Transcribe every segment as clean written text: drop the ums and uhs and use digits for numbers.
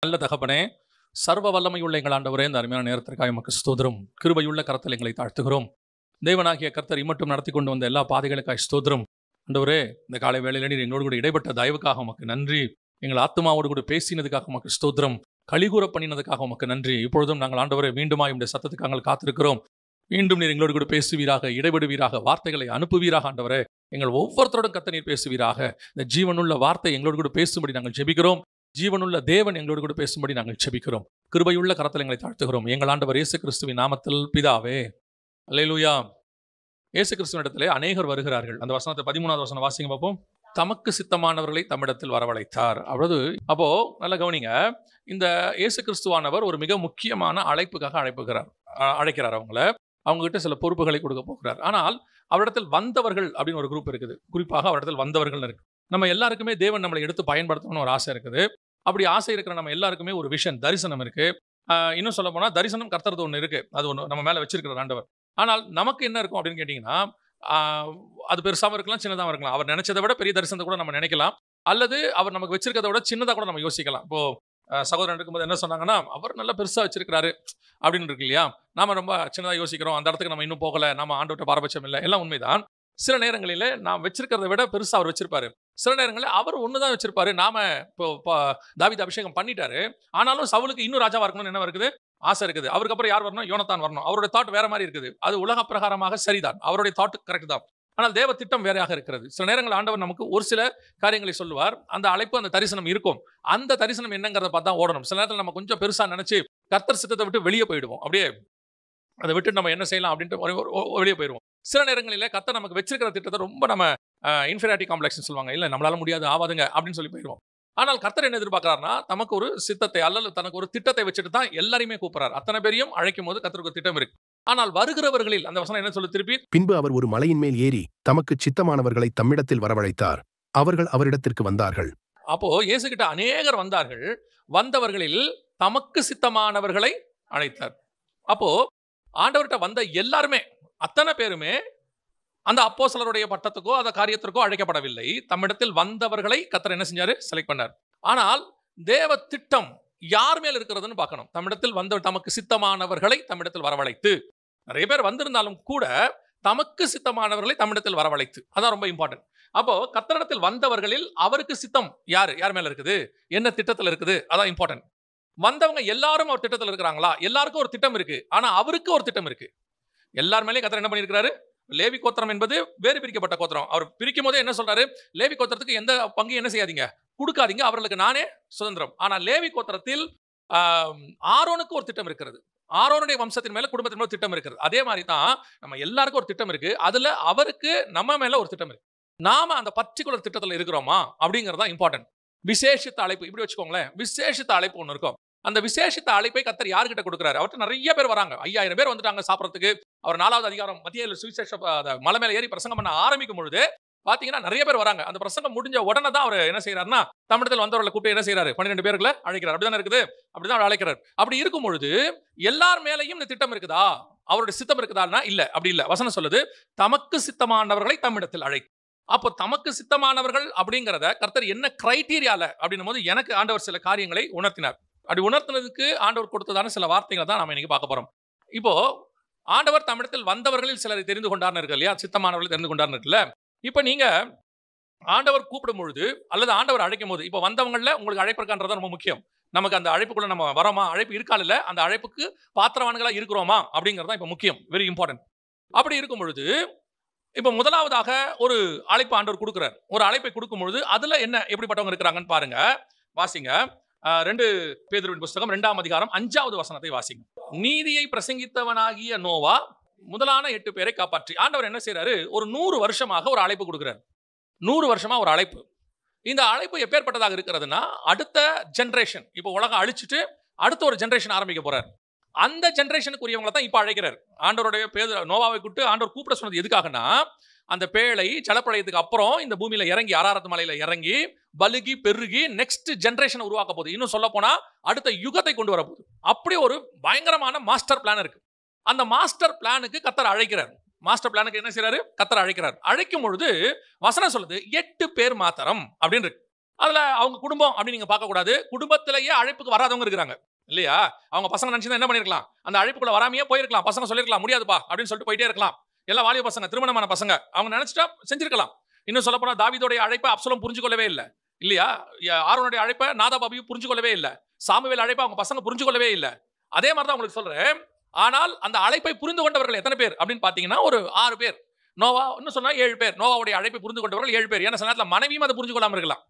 நல்ல தகப்பனே, சர்வ வல்லமையுள்ள எங்கள் ஆண்டவரே, இந்த அருமையான நேரத்திற்காக உமக்கு ஸ்தோத்திரம். கிருபையுள்ள கரத்தில் எங்களை தாழ்த்துகிறோம். தேவனாகிய கர்த்தர் இம்மட்டும் நடத்தி கொண்டு வந்த எல்லா பாதைகளுக்காக ஸ்தோத்திரம். ஆண்டவரே, இந்த காலை வேளையில நீர் எங்களோடு கூட இடைப்பட்ட தயவுக்காக உமக்கு நன்றி. எங்கள் ஆத்துமாவோடு கூட பேசினதுக்காக உமக்கு ஸ்தோத்திரம். கலிகூற பண்ணினதுக்காக உமக்கு நன்றி. இப்பொழுதும் நாங்கள் ஆண்டவரே மீண்டுமாய் உம்முடைய சத்தத்துக்கு நாங்கள் காத்திருக்கிறோம். மீண்டும் நீர் எங்களோடு கூட பேசுவீராக, இடைபடுவீராக, வார்த்தைகளை அனுப்புவீராக. ஆண்டவரே, எங்கள் ஒவ்வொருத்தரோடும் கர்த்தர் நீர் பேசுவீராக. இந்த ஜீவனுள்ள வார்த்தை எங்களோடு கூட பேசும்படி நாங்கள் ஜெபிக்கிறோம். ஜீவனுள்ள தேவன் எங்களோடு கூட பேசும்படி நாங்கள் ஜெபிக்கிறோம். கிருபையுள்ள கரத்தில் எங்களை தாழ்த்துகிறோம். எங்கள் ஆண்டவர் இயேசு கிறிஸ்துவின் நாமத்தில் பிதாவே. அல்லேலூயா. இயேசு கிறிஸ்துவினிடத்திலே அநேகர் வருகிறார்கள். அந்த வசனத்தை 13வது வசனம் வாசிங்க பார்ப்போம். தமக்கு சித்தமானவர்களை தம்மிடத்தில் வரவழைத்தார். அப்போ நல்ல கவனிங்க. இந்த இயேசு கிறிஸ்துவானவர் ஒரு மிக முக்கியமான அழைப்புக்காக அழைக்கிறார். அவங்க கிட்ட சில பொறுப்புகளை கொடுக்க போகிறார். ஆனால் அவரிடத்தில் வந்தவர்கள் அப்படின்னு ஒரு குரூப் இருக்குது. குறிப்பாக அவரிடத்தில் வந்தவர்கள் இருக்கு. நம்ம எல்லாருக்குமே தேவன் நம்மளை எடுத்து பயன்படுத்தணும்னு ஒரு ஆசை இருக்குது. அப்படி ஆசை இருக்கிற நம்ம எல்லாருக்குமே ஒரு விஷன், தரிசனம் இருக்கு. இன்னும் சொல்ல போனால் தரிசனம் கர்த்தரது ஒன்று இருக்கு. அது ஒன்று நம்ம மேலே வச்சிருக்கிற ஆண்டவர். ஆனால் நமக்கு என்ன இருக்கும் அப்படின்னு கேட்டிங்கன்னா, அது பெருசாகவும் இருக்கலாம், சின்னதாகவும் இருக்கலாம். அவர் நினைச்சதை விட பெரிய தரிசனத்தை கூட நம்ம நினைக்கலாம். அல்லது அவர் நமக்கு வச்சிருக்கிறத விட சின்னதாக கூட நம்ம யோசிக்கலாம். இப்போ சகோதரன் இருக்கும்போது என்ன சொன்னாங்கன்னா, அவர் நல்லா பெருசாக வச்சிருக்கிறாரு அப்படின்னு இருக்கு இல்லையா? நாம ரொம்ப சின்னதாக யோசிக்கிறோம். அந்த இடத்துக்கு நம்ம இன்னும் போகலை, நம்ம ஆண்டவர்கிட்ட பாரபட்சம் இல்லை, எல்லாம் உண்மைதான். சில நேரங்களில் நான் வச்சிருக்கிறத விட பெருசாக அவர் வச்சிருப்பாரு. சில நேரங்களில் அவர் ஒன்று தான் வச்சிருப்பாரு. நாம இப்போ தாவீது அபிஷேகம் பண்ணிட்டாரு. ஆனாலும் சவுலுக்கு இன்னும் ராஜாவா இருக்கணும்னு என்ன இருக்குது? ஆசை இருக்குது. அவருக்கு அப்புறம் யார் வரணும்? யோனத்தான் வரணும். அவருடைய தாட் வேற மாதிரி இருக்குது. அது உலக பிரகாரமாக சரிதான், அவருடைய தாட் கரெக்ட் தான். ஆனால் தேவ திட்டம் வேறையாக இருக்கிறது. சில நேரங்கள் ஆண்டவர் நமக்கு ஒரு சில காரியங்களை சொல்லுவார். அந்த அழைப்பு, அந்த தரிசனம் இருக்கும். அந்த தரிசனம் என்னங்கிறத பார்த்தா ஓடணும். சில நேரத்தில் நம்ம கொஞ்சம் பெருசா நினைச்சு கர்த்தர் சித்தத்தை விட்டு வெளியே போயிடுவோம். அப்படியே அதை விட்டு நம்ம என்ன செய்யலாம் அப்படின்ட்டு வெளியே போயிடுவோம். சில நேரங்களில் கர்த்தர் நமக்கு வச்சிருக்கிற திட்டத்தை ரொம்ப நம்ம இன்ஃபீரியாரிட்டி காம்ப்ளெக்ஸ் சொல்லுவாங்க. இல்லை, நம்மளால முடியாது, ஆவாதுங்க அப்படின்னு சொல்லி போயிடுவோம். ஆனால் கர்த்தர் என்ன எதிர்பார்க்கிறார்னா, நமக்கு ஒரு சித்தத்தை அல்லது தனக்கு ஒரு திட்டத்தை வச்சுட்டு தான் எல்லாரையுமே கூப்பிடுறார். அத்தனை பேரையும் அழைக்கும் போது கர்த்தருக்கு ஒரு திட்டம் இருக்கு. ஆனால் வருகிறவர்களில் அந்த வசனம் என்ன சொல்லு திருப்பி? பின்பு அவர் ஒரு மலையின் மேல் ஏறி தமக்கு சித்தமானவர்களை தம்மிடத்தில் வரவழைத்தார். அவர்கள் அவரிடத்திற்கு வந்தார்கள். அப்போ இயேசு கிட்ட அநேகர் வந்தார்கள். வந்தவர்களில் தமக்கு சித்தமானவர்களை அழைத்தார். அப்போ ஆண்டவர்கிட்ட வந்த எல்லாருமே, அத்தனை பேருமே அந்த அப்போஸ்தலருடைய பட்டத்துக்கோ அந்த காரியத்திற்கோ அழைக்கப்படவில்லை. தம்மிடத்தில் வந்தவர்களை கர்த்தர் என்ன செஞ்சாரு? செலக்ட் பண்ணார். ஆனால் தேவ திட்டம் யார் மேல் இருக்கிறதுன்னு பார்க்கணும். தம்மிடத்தில் வந்த தமக்கு சித்தமானவர்களை தம்மிடத்தில் வரவழைத்து. நிறைய பேர் வந்திருந்தாலும் கூட தமக்கு சித்தமானவர்களை தம்மிடத்தில் வரவழைத்து. அதான் ரொம்ப இம்பார்ட்டன்ட். அப்போ கர்த்தரிடத்தில் வந்தவர்களில் அவருக்கு சித்தம் யார் மேல இருக்குது, என்ன திட்டத்தில் இருக்குது, அதான் இம்பார்ட்டன்ட். வந்தவங்க எல்லாரும் அவர் திட்டத்தில் இருக்கிறாங்களா? எல்லாருக்கும் ஒரு திட்டம் இருக்கு. ஆனா அவருக்கு ஒரு திட்டம் இருக்கு. எல்லார் மேலேயும் கர்த்தர் என்ன பண்ணியிருக்கிறாரு? லேவி கோத்திரம் என்பது வேறு பிரிக்கப்பட்ட கோத்திரம். அவர் பிரிக்கும் போதே என்ன சொல்றாரு? லேவி கோத்திரத்துக்கு எந்த பங்கு என்ன செய்யாதீங்க, கொடுக்காதீங்க, அவர்களுக்கு நானே சுதந்திரம். ஆனால் லேவி கோத்திரத்தில் ஆரோனுக்கு ஒரு திட்டம் இருக்கிறது. ஆரோனுடைய வம்சத்தின் மேல, குடும்பத்தின் மேல திட்டம் இருக்கிறது. அதே மாதிரி தான் நம்ம எல்லாருக்கும் ஒரு திட்டம் இருக்கு. அதுல அவருக்கு நம்ம மேல ஒரு திட்டம் இருக்கு. நாம அந்த பர்டிகுலர் திட்டத்தில் இருக்கிறோமா அப்படிங்கறதா இம்பார்ட்டன்ட். விசேஷித்த அழைப்பு, இப்படி வச்சுக்கோங்களேன். விசேஷித்த அழைப்பு ஒன்று இருக்கும். அந்த விசேஷித்த அழைப்பை கர்த்தர் யார்கிட்ட கொடுக்கிறாரு? அவர்கிட்ட நிறைய பேர் வராங்க. 5000 பேர் வந்துட்டாங்க சாப்பிட்றதுக்கு. அவர் 4வது அதிகாரம் மத்திய சுவிசேஷ மலை மேல ஏறி பிரசங்கம் பண்ண ஆரம்பிக்கும் பொழுது பாத்தீங்கன்னா நிறைய பேர் வராங்க. அந்த பிரசங்கம் முடிஞ்ச உடனே தான் அவர் என்ன செய்யறாருன்னா, தமிழத்தில் வந்தவர்களை கூப்பிட்டு என்ன செய்யறாரு? 12 பேர்களை அழைக்கிறார். அப்படிதான் இருக்குது. அப்படிதான் அவர் அழைக்கிறார். அப்படி இருக்கும் பொழுது எல்லார் மேலையும் இந்த திட்டம் இருக்குதா, அவருடைய சித்தம் இருக்குதான்னா இல்ல, அப்படி இல்ல. வசனம் சொல்லுது, தமக்கு சித்தமானவர்களை தம்மிடத்தில் அழை. அப்போ தமக்கு சித்தமானவர்கள் அப்படிங்கிறத கர்த்தர் என்ன கிரைட்டீரியால அப்படின்னும் போது எனக்கு ஆண்டவர் சில காரியங்களை உணர்த்தினார். அப்படி உணர்த்தினதுக்கு ஆண்டவர் கொடுத்ததான சில வார்த்தைகளை தான் நாம இன்னைக்கு பார்க்க போறோம். இப்போ ஆண்டவர் தம்மிடத்தில் வந்தவர்களில் சிலரை தெரிந்து கொண்டார்னு இருக்கு இல்லையா? சித்தமானவர்களை தெரிந்து கொண்டார்னு இருக்குல்ல. இப்போ நீங்க ஆண்டவர் கூப்பிடும் பொழுது அல்லது ஆண்டவர் அழைக்கும் போது, இப்போ வந்தவங்கள உங்களுக்கு அழைப்பிருக்கான்றது ரொம்ப முக்கியம். நமக்கு அந்த அழைப்புக்குள்ள நம்ம வரோமா, அழைப்பு இருக்கால் இல்ல, அந்த அழைப்புக்கு பாத்திரவான்களா இருக்கிறோமா அப்படிங்கிறது தான் இப்போ முக்கியம். Very important. அப்படி இருக்கும் பொழுது இப்போ முதலாவதாக ஒரு அழைப்பு ஆண்டவர் கொடுக்கிறார். ஒரு அழைப்பை கொடுக்கும் பொழுது அதுல என்ன எப்படிப்பட்டவங்க இருக்கிறாங்கன்னு பாருங்க. வாசிங்க. 2 பேதுருவின் புஸ்தகம் 2ஆம் அதிகாரம் 5வது வசனத்தை வாசிங்க. நீதியை பிரசங்கித்தவனாகிய நோவா முதலான 8 பேரை காப்பாற்றி. ஆண்டவர் என்ன செய்யறாரு? ஒரு 100 வருஷமாக ஒரு அழைப்பு கொடுக்கிறார். 100 வருஷமா ஒரு அழைப்பு. இந்த அழைப்பு எப்பேற்பட்டதாக இருக்கிறதுனா, அடுத்த ஜெனரேஷன், இப்போ உலகம் அழிச்சிட்டு அடுத்த ஒரு ஜெனரேஷன் ஆரம்பிக்க போறார். அந்த ஜெனரேஷனுக்குரியவங்களை தான் இப்ப அழைக்கிறார். ஆண்டவருடைய நோவாவை கூப்பிட்டு ஆண்டவர் கூப்பிட சொன்னது எதுக்காகனா, அந்த பேழை ஜலப்பிரளயத்துக்கு அப்புறம் இந்த பூமியில இறங்கி, அராரத் மலையில இறங்கி பலுகி பெருகி நெக்ஸ்ட் ஜெனரேஷன் உருவாக்க போகுது. இன்னும் சொல்ல போனா அடுத்த யுகத்தை கொண்டு வர போகுது. அப்படி ஒரு பயங்கரமான மாஸ்டர் பிளான் இருக்கு. அந்த மாஸ்டர் பிளானுக்கு கர்த்தர் அழைக்கிறார். மாஸ்டர் பிளானுக்கு என்ன செய்யறாரு? கர்த்தர் அழைக்கிறார். அழைக்கும் பொழுது வசனம் சொல்லுது 8 பேர் மாத்திரம் அப்படின்னு இருக்கு. அதுல அவங்க குடும்பம் அப்படின்னு நீங்க பார்க்க கூடாது. குடும்பத்திலேயே அழைப்புக்கு வராதவங்க இருக்கிறாங்க இல்லையா? அவங்க பசங்க நினைச்சா என்ன பண்ணிருக்கலாம், அந்த அழைப்புக்குள்ள வராமையே போயிருக்கலாம். பசங்க சொல்லிருக்கலாம் முடியாதுப்பா அப்படின்னு சொல்லிட்டு போயிட்டே இருக்கலாம். எல்லாம் வாலிப பசங்க, திருமணமான பசங்க, அவங்க நினைச்சிட்டா செஞ்சிருக்கலாம். இன்னும் சொல்ல போனா தாவீதோடைய அழைப்பை அப்சலோம் புரிஞ்சு கொள்ளவே இல்லை இல்லையா? ஆரோனுடைய அழைப்பை நாதாபாபியும் புரிஞ்சு கொள்ளவே இல்லை. சாமுவேல் அழைப்பை அவங்க பசங்க புரிஞ்சு கொள்ளவே இல்லை. அதே மாதிரி தான் உங்களுக்கு சொல்றேன். ஆனால் அந்த அழைப்பை புரிந்து கொண்டவர்கள் எத்தனை பேர் அப்படின்னு பாத்தீங்கன்னா ஒரு 6 பேர். நோவா இன்னும் சொன்னா 7 பேர். நோவாவுடைய அழைப்பை புரிந்து கொண்டவர்கள் 7 பேர். ஏன்னா சில நேரத்தில் மனைவியும் அதை புரிஞ்சு கொள்ளாம இருக்கலாம்.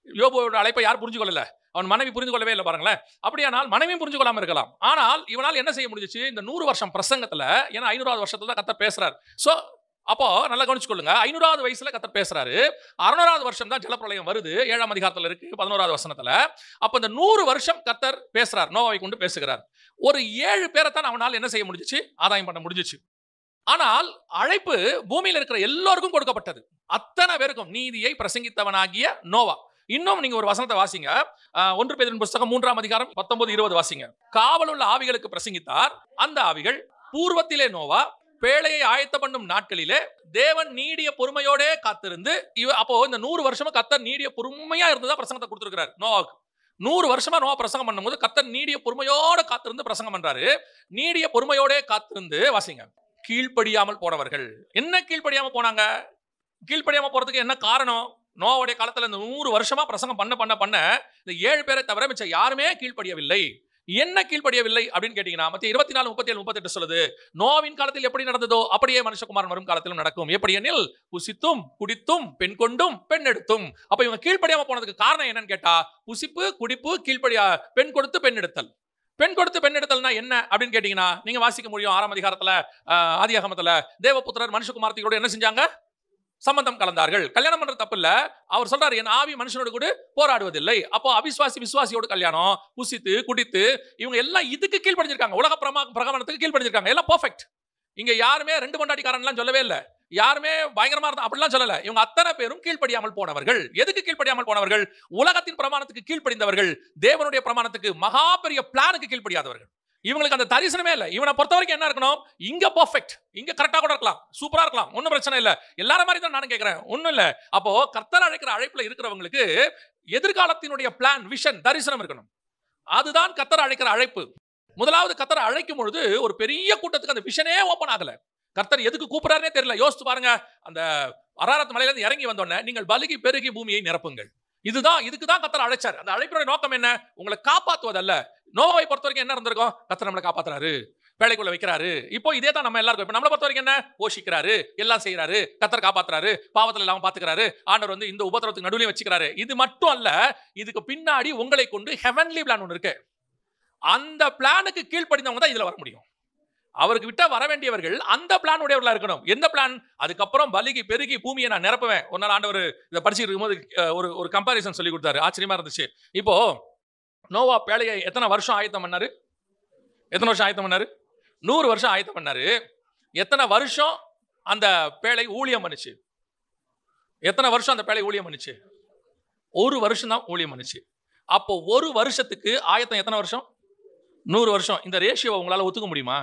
யோபுவோட அழைப்பை யார் புரிஞ்சு கொள்ளல? அவன் மனைவி புரிந்து கொள்ளவே இல்லை பாருங்களேன். அப்படியானால் மனைவியும் புரிஞ்சு கொள்ளாம இருக்கலாம். ஆனால் இவனால் என்ன செய்ய முடிஞ்சிச்சு? இந்த 100 வருஷம் பிரசங்கத்துல, ஏன்னா 500வது வருஷத்துல தான் கர்த்தர் பேசுறாரு. சோ அப்போ நல்லா கவனிச்சுக்கொள்ளுங்க. 500வது வயசுல கர்த்தர் பேசுறாரு. 600வது வருஷம் தான் ஜலப்பிரளயம் வருது. 7ஆம் அதிகாரத்துல இருக்கு 11வது வசனத்துல. அப்ப இந்த 100 வருஷம் கர்த்தர் பேசுறார், நோவாவை கொண்டு பேசுகிறார். ஒரு 7 பேரை தான் அவனால் என்ன செய்ய முடிஞ்சிச்சு? ஆதாயம் பண்ண முடிஞ்சிச்சு. ஆனால் அழைப்பு பூமியில் இருக்கிற எல்லோருக்கும் கொடுக்கப்பட்டது. அத்தனை பேருக்கும் நீதியை பிரசங்கித்தவனாகிய நோவா. இன்னும் நீங்க ஒரு வசனத்தை வாசிங்க. 1 பேதுருவின் புத்தகம் 3ஆம் அதிகாரம் 19-20 வாசிங்க. காவலுள்ள ஆவிகளுக்கு பிரசங்கித்தார். அந்த ஆவிகள் பூர்வத்திலே நோவா பேழையை ஆயத்த பண்ணும் நாட்களிலே தேவன் நீடிய பொறுமையோட காத்திருந்து, அப்போ இந்த 100 வருஷமா கர்த்தர் நீடிய பொறுமையா இருந்ததா பிரசங்கத்தை கொடுத்திருக்கிறார் நோவாவுக்கு. 100 வருஷமா நோவா பிரசங்கம் பண்ணும்போது கர்த்தர் நீடிய பொறுமையோட காத்திருந்து பிரசங்கம் பண்றாரு. நீடிய பொறுமையோட காத்திருந்து வாசிங்க. கீழ்ப்படியாமல் போனவர்கள். என்ன கீழ்ப்படியாம போனாங்க? கீழ்ப்படியாம போறதுக்கு என்ன காரணம்? நோவாவுடைய காலத்துல இந்த 100 வருஷமா பிரசங்கம் பண்ண இந்த 7 பேரை தவிர மிச்சம் யாருமே கீழ்ப்படியவில்லை. என்ன கீழ்ப்படியவில்லை அப்படின்னு கேட்டீங்கன்னா மத்திய 24, 37, 38 சொல்லுது. நோவின் காலத்தில் எப்படி நடந்ததோ அப்படியே மனுஷகுமாரன் வரும் காலத்திலும் நடக்கும். எப்படி எனில் புசித்தும் குடித்தும் பெண் கொண்டும் பெண் எடுத்தும். அப்ப இவங்க கீழ்ப்படியாம போனதுக்கு காரணம் என்னன்னு கேட்டா புசிப்பு, குடிப்பு, கீழ்ப்படியா, பெண் கொடுத்து பெண் எடுத்தல். பெண் கொடுத்து பெண் எடுத்தல்னா என்ன அப்படின்னு கேட்டீங்கன்னா நீங்க வாசிக்க முடியும் 6ஆம் அதிகாரத்துல, ஆதியாகமத்துல தேவபுத்திரர் மனுஷகுமாரத்தியோட என்ன செஞ்சாங்க? சம்பந்தம் கலந்தார்கள். கல்யாணம் பண்ற தப்பு இல்ல. அவர் சொல்றாரு என் ஆவி மனுஷனோடு கூட போராடுவதில்லை. அப்போ அவிசுவாசி விசுவாசியோடு கல்யாணம், புசித்து குடித்து, இவங்க எல்லாம் இதுக்கு கீழ்ப்படிஞ்சிருக்காங்க. உலக பிரகமனத்துக்கு கீழ்ப்படிஞ்சிருக்காங்க. எல்லாம் பெர்ஃபெக்ட். இங்க யாருமே 2 பொண்டாட்டிக்காரன்லாம் சொல்லவே இல்லை. யாருமே பயங்கரமா இருந்தா அப்படிலாம் சொல்லல. இவங்க அத்தனை பேரும் கீழ்ப்படியாமல் போனவர்கள். எதுக்கு கீழ்ப்படியாமல் போனவர்கள்? உலகத்தின் பிரமாணத்துக்கு கீழ்ப்படிந்தவர்கள். தேவனுடைய பிரமாணத்துக்கு மகா பெரிய பிளானுக்கு கீழ்ப்படியாதவர்கள். இவங்களுக்கு அந்த தரிசனமே இல்லை. இவனை பொறுத்த வரைக்கும் என்ன இருக்கணும்? இங்க பெர்ஃபெக்ட், இங்க கரெக்டா கூட இருக்கலாம், சூப்பரா இருக்கலாம், ஒன்னும் பிரச்சனை இல்லை. எல்லாரும் மாதிரி தான் நானும் கேட்கிறேன், ஒன்னும் இல்லை. அப்போ கர்த்தர் அழைக்கிற அழைப்புல இருக்கிறவங்களுக்கு எதிர்காலத்தினுடைய பிளான், விஷன், தரிசனம் இருக்கணும். அதுதான் கர்த்தர் அழைக்கிற அழைப்பு. முதலாவது கர்த்தர் அழைக்கும் பொழுது ஒரு பெரிய கூட்டத்துக்கு அந்த விஷனே ஓபன் ஆகல. கர்த்தர் எதுக்கு கூப்பிடுறாருனே தெரியல. யோசிச்சு பாருங்க. அந்த அராரத் மலையில இருந்து இறங்கி வந்தோடனே நீங்கள் பலுகி பெருகி பூமியை நிரப்புங்கள். இதுக்கு தான் கர்த்தர் அழைச்சார். அந்த அழைப்பினுடைய நோக்கம் என்ன? உங்களை காப்பாற்றுவதல்ல. நோவாவை பொறுத்த வரைக்கும் என்ன இருந்திருக்கும்? கர்த்தர் நம்மளை காப்பாத்துறாரு, வேலைக்குள்ள வைக்கிறாரு. இப்போ இதே தான் நம்ம எல்லாருக்கும். இப்போ நம்மளை பொறுத்த வரைக்கும் என்ன? போஷிக்கிறாரு, எல்லாம் செய்யறாரு, கர்த்தர் காப்பாத்துறாரு, பாவத்துல இல்லாம பாத்துக்கிறாரு, ஆண்டவர் வந்து இந்த உபத்திரத்துக்கு நடுவுல வச்சுக்கிறாரு. இது மட்டும் அல்ல, இதுக்கு பின்னாடி உங்களை கொண்டு ஹெவன்லி பிளான் ஒன்று இருக்கு. அந்த பிளானுக்கு கீழ்ப்படிந்தவங்க தான் இதுல வர முடியும். அவருக்கு விட்டா வர வேண்டியவர்கள் அந்த பிளான் உடையவர்களா இருக்கணும். எந்த பிளான்? அதுக்கப்புறம் பலுகி பெருகி பூமியை நான் நிரப்புவேன். ஒரு நாள் ஆண்டவர் இதை படிச்சுட்டு இருக்கும்போது ஒரு கம்பாரிசன் சொல்லி கொடுத்தாரு. ஆச்சரியமா இருந்துச்சு. இப்போ நோவா பேழையை எத்தனை வருஷம் ஆயத்தம் பண்ணாரு? 100 வருஷம் ஆயத்தம் பண்ணாரு. எத்தனை வருஷம் அந்த பேழை ஊழியம் பண்ணுச்சு? எத்தனை வருஷம் அந்த பேழை ஊழியம் பண்ணுச்சு? 1 வருஷம் தான் ஊழியம் பண்ணுச்சு. அப்போ 1 வருஷத்துக்கு ஆயத்தம் எத்தனை வருஷம்? 100 வருஷம். இந்த ரேஷியோவை உங்களால ஒத்துக்க முடியுமா?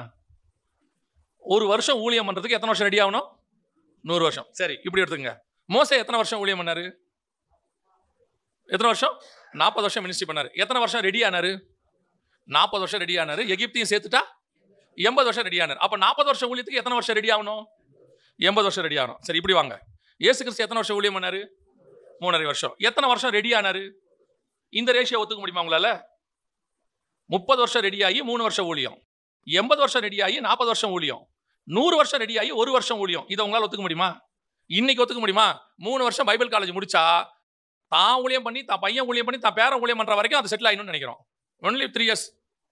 1 வருஷம் ஊழியம் பண்றதுக்கு எத்தனை வருஷம் ரெடி ஆகணும்? 100 வருஷம். சரி, இப்படி எடுத்துங்க. மோசே எத்தனை வருஷம் ஊழியம் பண்ணாரு? எத்தனை வருஷம்? 40 வருஷம் மினிஸ்ட்ரி பண்ணாரு. எத்தனை வருஷம் ரெடி ஆனாரு? 40 வருஷம் ரெடி ஆனாரு. எகிப்தையும் சேர்த்துட்டா 80 வருஷம் ரெடி ஆனாரு. அப்ப 40 வருஷம் ஊழியத்துக்கு எத்தனை வருஷம் ரெடி ஆகணும்? 80 வருஷம் ரெடி ஆகணும். சரி, இப்படி வாங்க. இயேசு கிறிஸ்து எத்தனை வருஷம் ஊழியம் பண்ணாரு? 3.5 வருஷம். எத்தனை வருஷம் ரெடி ஆனாரு? இந்த ரேஷியோ ஒத்துக்க முடியுமா உங்களால? 30 வருஷம் ரெடி ஆகி 3 வருஷம் ஊழியம், 80 வருஷம் ரெடி ஆகி 40 வருஷம் ஊழியம், 100 வருஷம் ரெடி ஆகி 1 வருஷம் ஊழியம். இதை உங்களால ஒத்துக்க முடியுமா? இன்னைக்கு ஒத்துக்க முடியுமா? 3 வருஷம் பைபிள் காலேஜ் முடிச்சா தான் ஊழியம் பண்ணி, தான் பையன் ஊழியம் பண்ணி, தான் பேரன் ஊழியம் பண்ற வரைக்கும் அது செட்டில் ஆயிடும்னு நினைக்கிறோம். ஒன்லி 3 இயர்ஸ்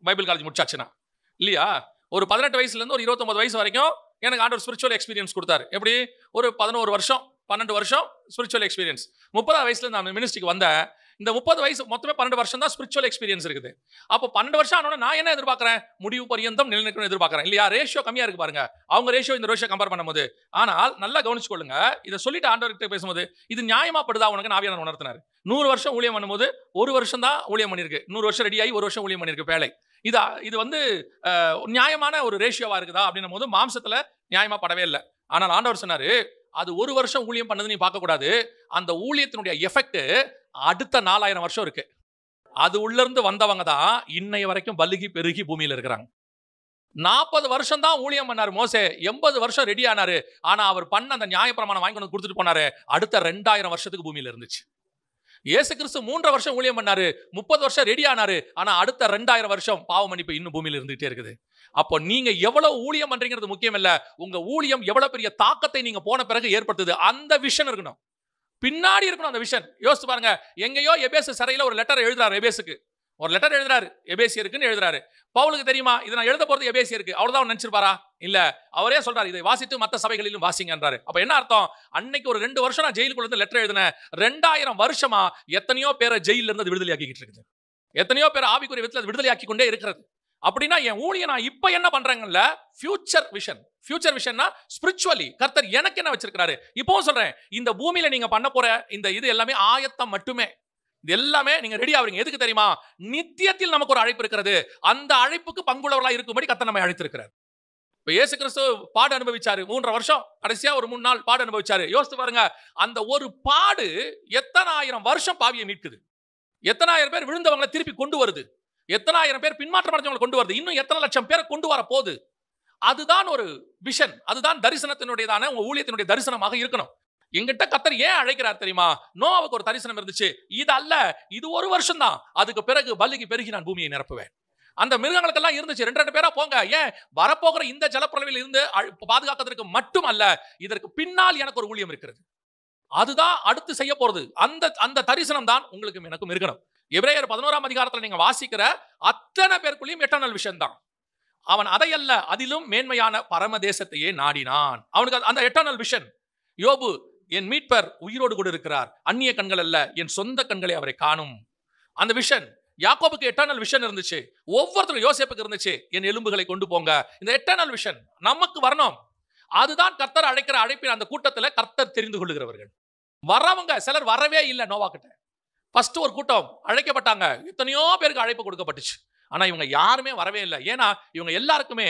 பைபிள் காலேஜ் முடிச்சாச்சுன்னா இல்லையா? ஒரு 18 வயசுல இருந்து ஒரு 29 வயசு வரைக்கும் எனக்கு ஆண்டவர் ஸ்பிரிச்சுவல் எக்ஸ்பீரியன்ஸ் கொடுத்தாரு. எப்படி? ஒரு 11 வருஷம் 12 வருஷம் ஸ்பிரிச்சுவல் எக்ஸ்பீரியன்ஸ். 30 வயசுல நான் மினிஸ்ட்ரிக்கு வந்தேன். இந்த 30 வயசு மொத்தமே 12 வருஷம் தான் ஸ்பிரிச்சுவல் எக்ஸ்பீரியன்ஸ் இருக்குது. அப்போ 12 வருஷம் ஆனோட நான் என்ன எதிர்பார்க்கிறேன்? முடிவு பரியந்தம் நிலைநிற்கணும் எதிர்பார்க்கிறேன் இல்லையா? ரேஷியோ கம்மியா இருக்கு பாருங்க. அவங்க ரேஷியோ இந்த ரேஷியோ கம்பேர் பண்ணும்போது. ஆனால் நல்லா கவனிச்சுக்கொள்ளுங்க. இதை சொல்லிட்டு ஆண்டவர்கிட்ட பேசும்போது இது நியாயமாப்படுதா உனக்கு? ஆவியானவர் உணர்த்தினார். 100 வருஷம் ஊழியம் பண்ணும்போது 1 வருஷம் தான் ஊழியம் பண்ணிருக்கு. 100 வருஷம் ரெடி ஆகி 1 வருஷம் ஊழியம் பண்ணிருக்கு பேழை. இது வந்து நியாயமான ஒரு ரேஷியோவா இருக்குதா அப்படின்னும் போது மாம்சத்துல நியாயமா படவே இல்லை. ஆனால் ஆண்டவர் சொன்னாரு அது 1 வருஷம் ஊழியம் பண்ணது நீ பார்க்க கூடாது. அந்த ஊழியத்தினுடைய எஃபெக்ட் அடுத்த 4000 வருஷம் இருக்கு. அது உள்ள இருந்து வந்தவங்க தான் இன்னைய வரைக்கும் பலுகி பெருகி பூமியில இருக்கிறாங்க. 40 வருஷம் தான் ஊழியம் பண்ணாரு மோசே, 80 வருஷம் ரெடி ஆனாரு. ஆனா அவர் பண்ண அந்த நியாயப்பிரமாணம் வாங்கி கொண்டு கொடுத்துட்டு போனாரு, அடுத்த 2000 வருஷத்துக்கு பூமியில இருந்துச்சு. இயேசு கிறிஸ்து 3 வருஷம் ஊழியம் பண்ணாரு, 30 வருஷம் ரெடி ஆனாரு. ஆனா அடுத்த 2000 வருஷம் பாவ மன்னிப்பு இன்னும் பூமியில இருந்துட்டே இருக்குது. அப்போ நீங்க எவ்வளவு ஊழியம் பண்றீங்கிறது முக்கியம் இல்ல, உங்க ஊழியம் எவ்வளவு பெரிய தாக்கத்தை நீங்க போன பிறகு ஏற்படுத்துது, அந்த விஷன் இருக்கணும், பின்னாடி இருக்கணும் அந்த விஷன். யோசிச்சு பாருங்க, எங்கேயோ எபேசு சிறையில ஒரு லெட்டர் எழுதுறாரு, எபேசுக்கு ஒரு லெட்டர் எழுதுறாரு, எபேசியருக்குன்னு எழுதுறாரு. பவுலுக்கு தெரியுமா இது நான் எழுத போறது எபேசியருக்கு? அவ்வளவுதான் அவர் நினைச்சிருப்பாரா? இல்ல, அவரே சொல்றாரு, இதை வாசித்து மற்ற சபைகளிலும் வாசிங்கன்றாரு. அப்ப என்ன அர்த்தம்? அன்னைக்கு ஒரு 2 வருஷம் நான் ஜெயிலுக்குள்ள இருந்து லெட்டர் எழுதினேன், 2000 வருஷமா எத்தனையோ பேரை ஜெயில இருந்து விடுதலை ஆக்கிட்டு இருக்குது, எத்தனையோ பேர் ஆவிக்குரிய விதத்துல விடுதலை ஆக்கி கொண்டே இருக்கிறது. அப்படின்னா என் ஊழியம் நான் இப்ப என்ன பண்றேங்கல்ல, ஃபியூச்சர் விஷன். ஃபியூச்சர் விஷன்னா ஸ்பிரிச்சுவலி கர்த்தர் எனக்கு என்ன வச்சிருக்காரு. இப்பவும் சொல்றேன், இந்த பூமியில நீங்க பண்ண போற இந்த இது எல்லாமே ஆயத்தம் மட்டுமே. இது எல்லாமே நீங்க ரெடி ஆவீங்க. எதுக்கு தெரியுமா? நித்தியத்தில் நமக்கு ஒரு அழைப்பு இருக்கிறது. அந்த அழைப்புக்கு பங்குள்ளவர்களா இருக்கும்படி கர்த்தர் நம்மை அழைத்திருக்கிறார். இப்ப இயேசு கிறிஸ்து பாடு அனுபவிச்சாரு, 3.5 வருஷம், கடைசியா ஒரு 3 நாள் பாடு அனுபவிச்சாரு. யோசித்து பாருங்க, அந்த ஒரு பாடு எத்தனாயிரம் வருஷம் பாவியை மீட்குது, எத்தனாயிரம் பேர் விழுந்தவங்களை திருப்பி கொண்டு வருது, எத்தனாயிரம் பேர் பின்மாற்றம் அடைஞ்சவங்களை கொண்டு வருது, இன்னும் எத்தனை லட்சம் பேரை கொண்டு வர போகுது. அதுதான் ஒரு விஷன், அதுதான் தரிசனத்தினுடையதான உங்க ஊழியத்தினுடைய தரிசனமாக இருக்கணும். எங்கிட்ட கர்த்தர் ஏன் அழைக்கிறார் தெரியுமா? நோவாவுக்கு ஒரு தரிசனம் இருந்துச்சு, இது அல்ல, இது ஒரு வருஷம் தான், அதுக்கு பிறகு பலுகி பெருகி நான் பூமியை நிரப்புவேன். அந்த மிருகங்களுக்கெல்லாம் இருந்துச்சு, 2 பேரா போங்க, ஏன் வரப்போகிற இந்த ஜலப்பிரளவில் இருந்து பாதுகாக்கிறதுக்கு மட்டும் அல்ல, இதற்கு பின்னால் எனக்கு ஒரு ஊழியம் இருக்கிறது, அதுதான் அடுத்து செய்ய போறது. அந்த தரிசனம் தான் உங்களுக்கும் எனக்கும் இருக்கணும். எபிரேயர் 11ஆம் அதிகாரத்தில் நீங்க வாசிக்கிற அத்தனை பேருக்குள்ளேயும் எட்டர்னல் விஷன் தான். அவன் அதையல்ல, அதிலும் மேன்மையான பரமதேசத்தையே நாடினான். அவனுக்கு அந்த எட்டர்னல் விஷன். யோபு, என் மீட்பர் உயிரோடு கூட இருக்கிறார், அந்நிய கண்கள் அல்ல, என் சொந்த கண்களை அவரை காணும். அந்த விஷன். யாக்கோபுக்கு எட்டர்னல் விஷன் இருந்துச்சு, ஒவ்வொருத்தரும் யோசேப்புக்கு இருந்துச்சு, என் எலும்புகளை கொண்டு போங்க. இந்த எட்டர்னல் விஷன் நமக்கு வரணும். அதுதான் கர்த்தர் அழைக்கிற அழைப்பின் அந்த கூட்டத்தில் கர்த்தர் தெரிந்து கொள்ளுகிறவர்கள். வரவங்க சிலர் வரவே இல்லை. நோவா கிட்ட ஃபர்ஸ்ட் ஒரு கூட்டம் அழைக்கப்பட்டாங்க, எத்தனையோ பேருக்கு அழைப்பு கொடுக்கப்பட்டுச்சு, ஆனா இவங்க யாருமே வரவே இல்லை. ஏன்னா இவங்க எல்லாருக்குமே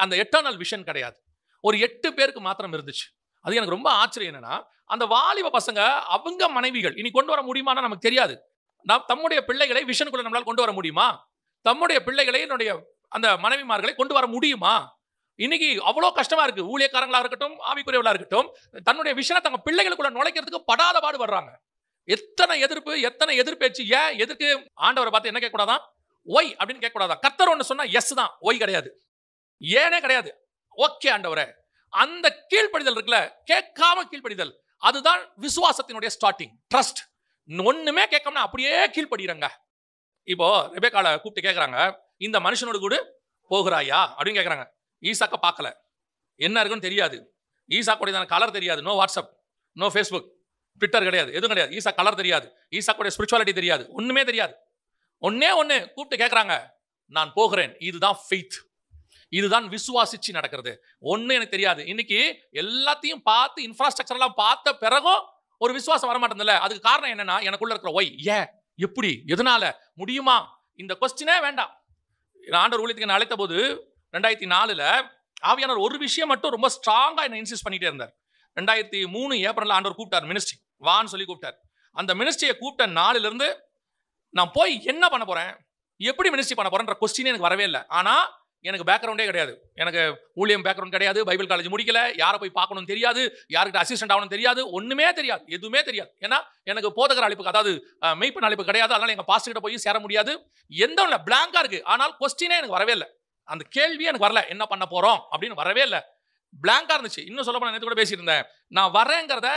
அந்த எட்டர்னல் விஷன் கிடையாது. ஒரு 8 பேருக்கு மாத்திரம் இருந்துச்சு. அது எனக்கு ரொம்ப ஆச்சரியம். என்னன்னா, அந்த வாலிப பசங்க அவங்க மனைவிகள் இனி கொண்டு வர முடியுமானா நமக்கு தெரியாது. தம்முடைய பிள்ளைகளை விஷனுக்குள்ள நம்மளால கொண்டு வர முடியுமா? தம்முடைய பிள்ளைகளை என்னுடைய அந்த மனைவிமார்களை கொண்டு வர முடியுமா? இன்னைக்கு அவ்வளோ கஷ்டமா இருக்கு. ஊழியக்காரங்களா இருக்கட்டும், ஆவிக்குரியவர்களா இருக்கட்டும், தன்னுடைய விஷனை தங்க பிள்ளைகளுக்குள்ள நுழைக்கிறதுக்கு படாத பாடு வர்றாங்க. எத்தனை எதிர்ப்பு, எத்தனை எதிர்ப்பேச்சு. ஏன் எதற்கு? ஆண்டவரை பார்த்து என்ன கேட்கக்கூடாதான்? ஒய் அப்படின்னு கேட்கக்கூடாதான். கர்த்தர் ஒன்று சொன்னா எஸ் தான், ஒய் கிடையாது, ஏனே கிடையாது. ஓகே ஆண்டவரே, அந்த கீழ்ப்படிதல் இருக்குல்ல, கேட்காம கீழ்ப்படிதல், அதுதான் விசுவாசத்தினுடைய ஸ்டார்டிங். ட்ரஸ்ட். ஒண்ணுமே கேட்காம அப்படியே கீழ்ப்படிறாங்க. இப்போ ரெபெக்காளை கூப்பிட்டு கேட்கறாங்க, இந்த மனுஷனோடு கூட போகிறாயா அப்படின்னு கேட்கறாங்க. ஈசாக்க பார்க்கல, என்ன இருக்குன்னு தெரியாது. ஈசாக்குடைய கலர் தெரியாது. No WhatsApp, no Facebook, Twitter கிடையாது, எதுவும் கிடையாது. ஈசா கலர் தெரியாது, ஈசாக்குடைய ஸ்பிரிச்சுவாலிட்டி தெரியாது, ஒண்ணுமே தெரியாது. ஒன்னே ஒண்ணு கூப்பிட்டு கேட்கறாங்க, நான் போகிறேன். இதுதான் ஃபெய்த், இதுதான் விசுவாசிச்சு நடக்கிறது. ஒண்ணு எனக்கு தெரியாது. இன்னைக்கு எல்லாத்தையும் பார்த்து இன்ஃப்ராஸ்ட்ரக்சர் எல்லாம் பார்த்த பிறகும் ஒரு விசுவாசம் வரமாட்டேங்குதுல்ல. அதுக்கு காரணம் என்னன்னா, எனக்குள்ள இருக்கிற ஒய், ஏன், எப்படி, எதனால, முடியுமா, இந்த கொஸ்டினே வேண்டாம். ஆண்டவர் ஊழியத்துக்கு நான் அழைத்த போது 2004 ஆவியானவர் ஒரு விஷயம் மட்டும் ரொம்ப ஸ்ட்ராங்கா என்ன இன்சிஸ்ட் பண்ணிட்டே இருந்தார். 2003 ஏப்ரல்ல ஆண்டவர் கூப்பிட்டார், மினிஸ்ட்ரி வான்னு சொல்லி கூப்பிட்டார். அந்த மினிஸ்ட்ரியை கூப்பிட்ட நாளில இருந்து நான் போய் என்ன பண்ண போறேன், எப்படி மினிஸ்ட்ரி பண்ண போறேன்ற கொஸ்டினே எனக்கு வரவே இல்லை. ஆனா எனக்கு பேக்ரவுண்டே கிடையாது, எனக்கு ஊழியம் பேக்ரவுண்ட் கிடையாது, பைபிள் காலேஜ் முடிக்கல, யாரை போய் பார்க்கணும்னு தெரியாது, யாருக்கு அசிஸ்டன்ட் ஆகணும் தெரியாது, ஒண்ணுமே தெரியாது, எதுவுமே தெரியாது. ஏன்னா எனக்கு போதகர் அழைப்பு, அதாவது மெய்ப்பன் அழைப்பு கிடையாது. அதனால எங்க பாஸ்டர் கிட்ட போய் சேர முடியாது, எந்த ஒண்ணு பிளாங்கா இருக்கு. ஆனால் கொஸ்டினே எனக்கு வரவே இல்லை, அந்த கேள்வியே எனக்கு வரல, என்ன பண்ண போறோம் அப்படின்னு வரவே இல்லை, பிளாங்கா இருந்துச்சு. இன்னும் சொல்ல போனா, நேத்து கூட பேசிட்டு இருந்தேன், நான் வரேங்கிறத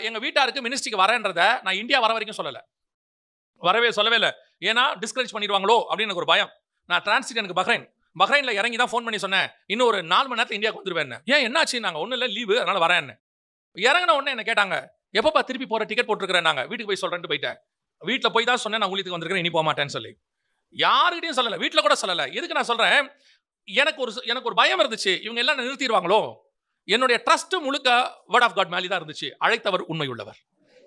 எங்க வீட்டாருக்கு மினிஸ்ட்ரிக்கு வரேன்றத நான் இந்தியா வர வரைக்கும் சொல்லலை, சொல்லவே இல்லை. ஏன்னா டிஸ்கரேஜ் பண்ணிடுவாங்களோ அப்படின்னு எனக்கு ஒரு பயம். நான் டிரான்சிட், எனக்கு பஹ்ரைன்ல இறங்கி தான் ஃபோன் பண்ணி சொன்னேன், இன்னும் ஒரு 4 மணி நேரத்தில் இந்தியாவுக்கு வந்துருவேன். ஏன் என்னாச்சு? நாங்கள் ஒன்றும் இல்லை, லீவு, அதனால வரேன். இறங்கின உடனே என்ன கேட்டாங்க, எப்பப்பா திருப்பி போற டிக்கெட் போட்டுருக்கிறேன், நாங்கள் வீட்டுக்கு போய் சொல்றேன்ட்டு போயிட்டேன். வீட்டில் போய் தான் சொன்னேன், நான் ஊழியத்துக்கு வந்திருக்கிறேன், இனி போக மாட்டேன்னு சொல்லி. யாருக்கிட்டையும் சொல்லலை, வீட்டில் கூட சொல்லலை. எதுக்கு நான் சொல்றேன், எனக்கு ஒரு பயம் இருந்துச்சு, இவங்க எல்லாம் நிறுத்திடுவாங்களோ. என்னுடைய ட்ரஸ்ட் முழுக்க வேர்ட் ஆஃப் காட் மேலே தான் இருந்துச்சு. அழைத்தவர் உண்மை உள்ளவர்,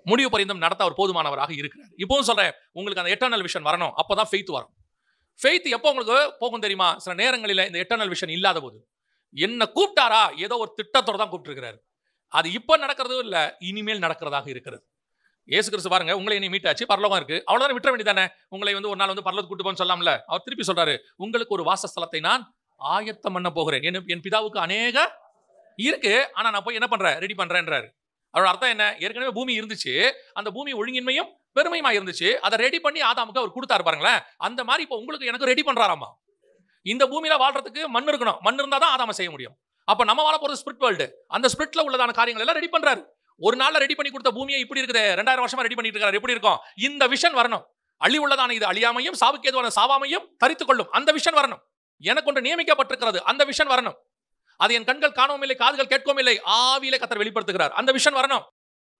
முடிவு பரிந்தம் நடத்த அவர் போதுமானவராக இருக்கிறார். இப்பவும் சொல்றேன், உங்களுக்கு அந்த எட்டர்னல் விஷன் வரணும், அப்பதான் ஃபெய்த் வரும். ஃபெய்த் எப்போ உங்களுக்கு போகும் தெரியுமா? சில நேரங்களில் இந்த எட்டர்னல் விஷன் இல்லாத போது. என்ன கூப்பிட்டாரா, ஏதோ ஒரு திட்டத்தோடு தான் கூப்பிட்டுருக்கிறாரு. அது இப்போ நடக்கிறதும் இல்லை, இனிமேல் நடக்கிறதாக இருக்கிறது. இயேசு கிறிஸ்து பாருங்க, உங்களை நீ மீட்டாச்சு, பரலோகம் இருக்கு, அவ்வளவுதான், விட்டுற வேண்டியதானே. உங்களை ஒரு நாள் பரலோகத்துக்கு கூட்டு போன்னு சொல்லாமல. அவர் திருப்பி சொல்றாரு, உங்களுக்கு ஒரு வாசஸ்தலத்தை நான் ஆயத்தம் பண்ண போகிறேன். என் பிதாவுக்கு அநேக இருக்கு, ஆனா நான் போய் என்ன பண்றேன், ரெடி பண்றேன்றாரு. அவரோட அர்த்தம் என்ன? ஏற்கனவே பூமி இருந்துச்சு, அந்த பூமி ஒழுங்கின்மையும் பெருமையுமா இருந்துச்சு, அதை ரெடி பண்ணி ஆதாமுக்கு அவர் கொடுத்தாரு பாருங்களேன். அந்த மாதிரி இப்போ உங்களுக்கு எனக்கு ரெடி பண்றாராமா. இந்த பூமியில வாழ்றதுக்கு மண் இருக்கணும், மண் இருந்தா தான் ஆதாம செய்ய முடியும். அப்ப நம்ம வாழ போறது ஸ்பிரிட் வேர்ல்டு, அந்த ஸ்பிரிட்ல உள்ளதான காரியங்கள் எல்லாம் ரெடி பண்றாரு. ஒரு நாள்ல ரெடி பண்ணி கொடுத்த பூமியை இப்படி இருக்குது, 2000 வருஷமா ரெடி பண்ணிட்டு இருக்காரு, எப்படி இருக்கும்? இந்த விஷன் வரணும். அழி உள்ளதான இது அழியாமையும் சாவுக்கு ஏதுவான சாவாமையும் தரித்துக் கொள்ளும், அந்த விஷன் வரணும். எனக்கு ஒன்று நியமிக்கப்பட்டிருக்கிறது, அந்த விஷன் வரணும். அது என் கண்கள் காணவும் இல்லை, காதுகள் கேட்கவும் இல்லை, ஆவியிலே கர்த்தர் வெளிப்படுத்துகிறார், அந்த விஷன் வரணும்.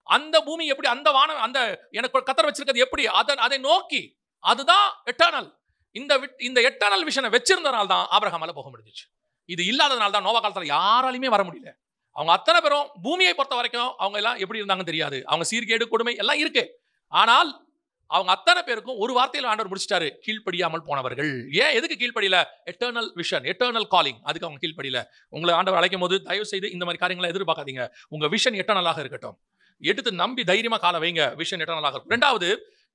அந்த பூமி எப்படி, அந்த வானம், அந்த எனக்கு கர்த்தர் வச்சிருக்கிறது எப்படி, அதை நோக்கி, அதுதான் எட்டர்னல். இந்த எட்டர்னல் விஷனை வச்சிருந்தனால தான் ஆபிரகாமால போக முடிஞ்சிச்சு. இது இல்லாதனால தான் நோவா காலத்துல யாராலையுமே வர முடியல. அவங்க அத்தனை பேரும் பூமியை பொறுத்த வரைக்கும் அவங்க எல்லாம் எப்படி இருந்தாங்கன்னு தெரியாது. அவங்க சீர்கேடு கொடுமை எல்லாம் இருக்கு. ஆனால் அவங்க அத்தனை பேருக்கும் ஒரு வார்த்தையில் ஆண்டவர் முடிச்சிட்டாரு, கீழ்ப்படியாமல் போனவர்கள். ஏன், எதுக்கு கீழ்ப்படியில? எட்டர்னல் விஷன், எட்டர்னல் காலிங், அதுக்கு அவங்க கீழ்ப்படியில. உங்களை ஆண்டவர் அழைக்கும் போது தயவு செய்து இந்த மாதிரி காரியங்களை எதிர்பார்க்காதீங்க. உங்க விஷன் எட்டர்னலாக இருக்கட்டும். எடுத்து நம்பி தைரியமா கால வைங்க, விஷன் எட்டர்னலாக இருக்கும். இரண்டாவது,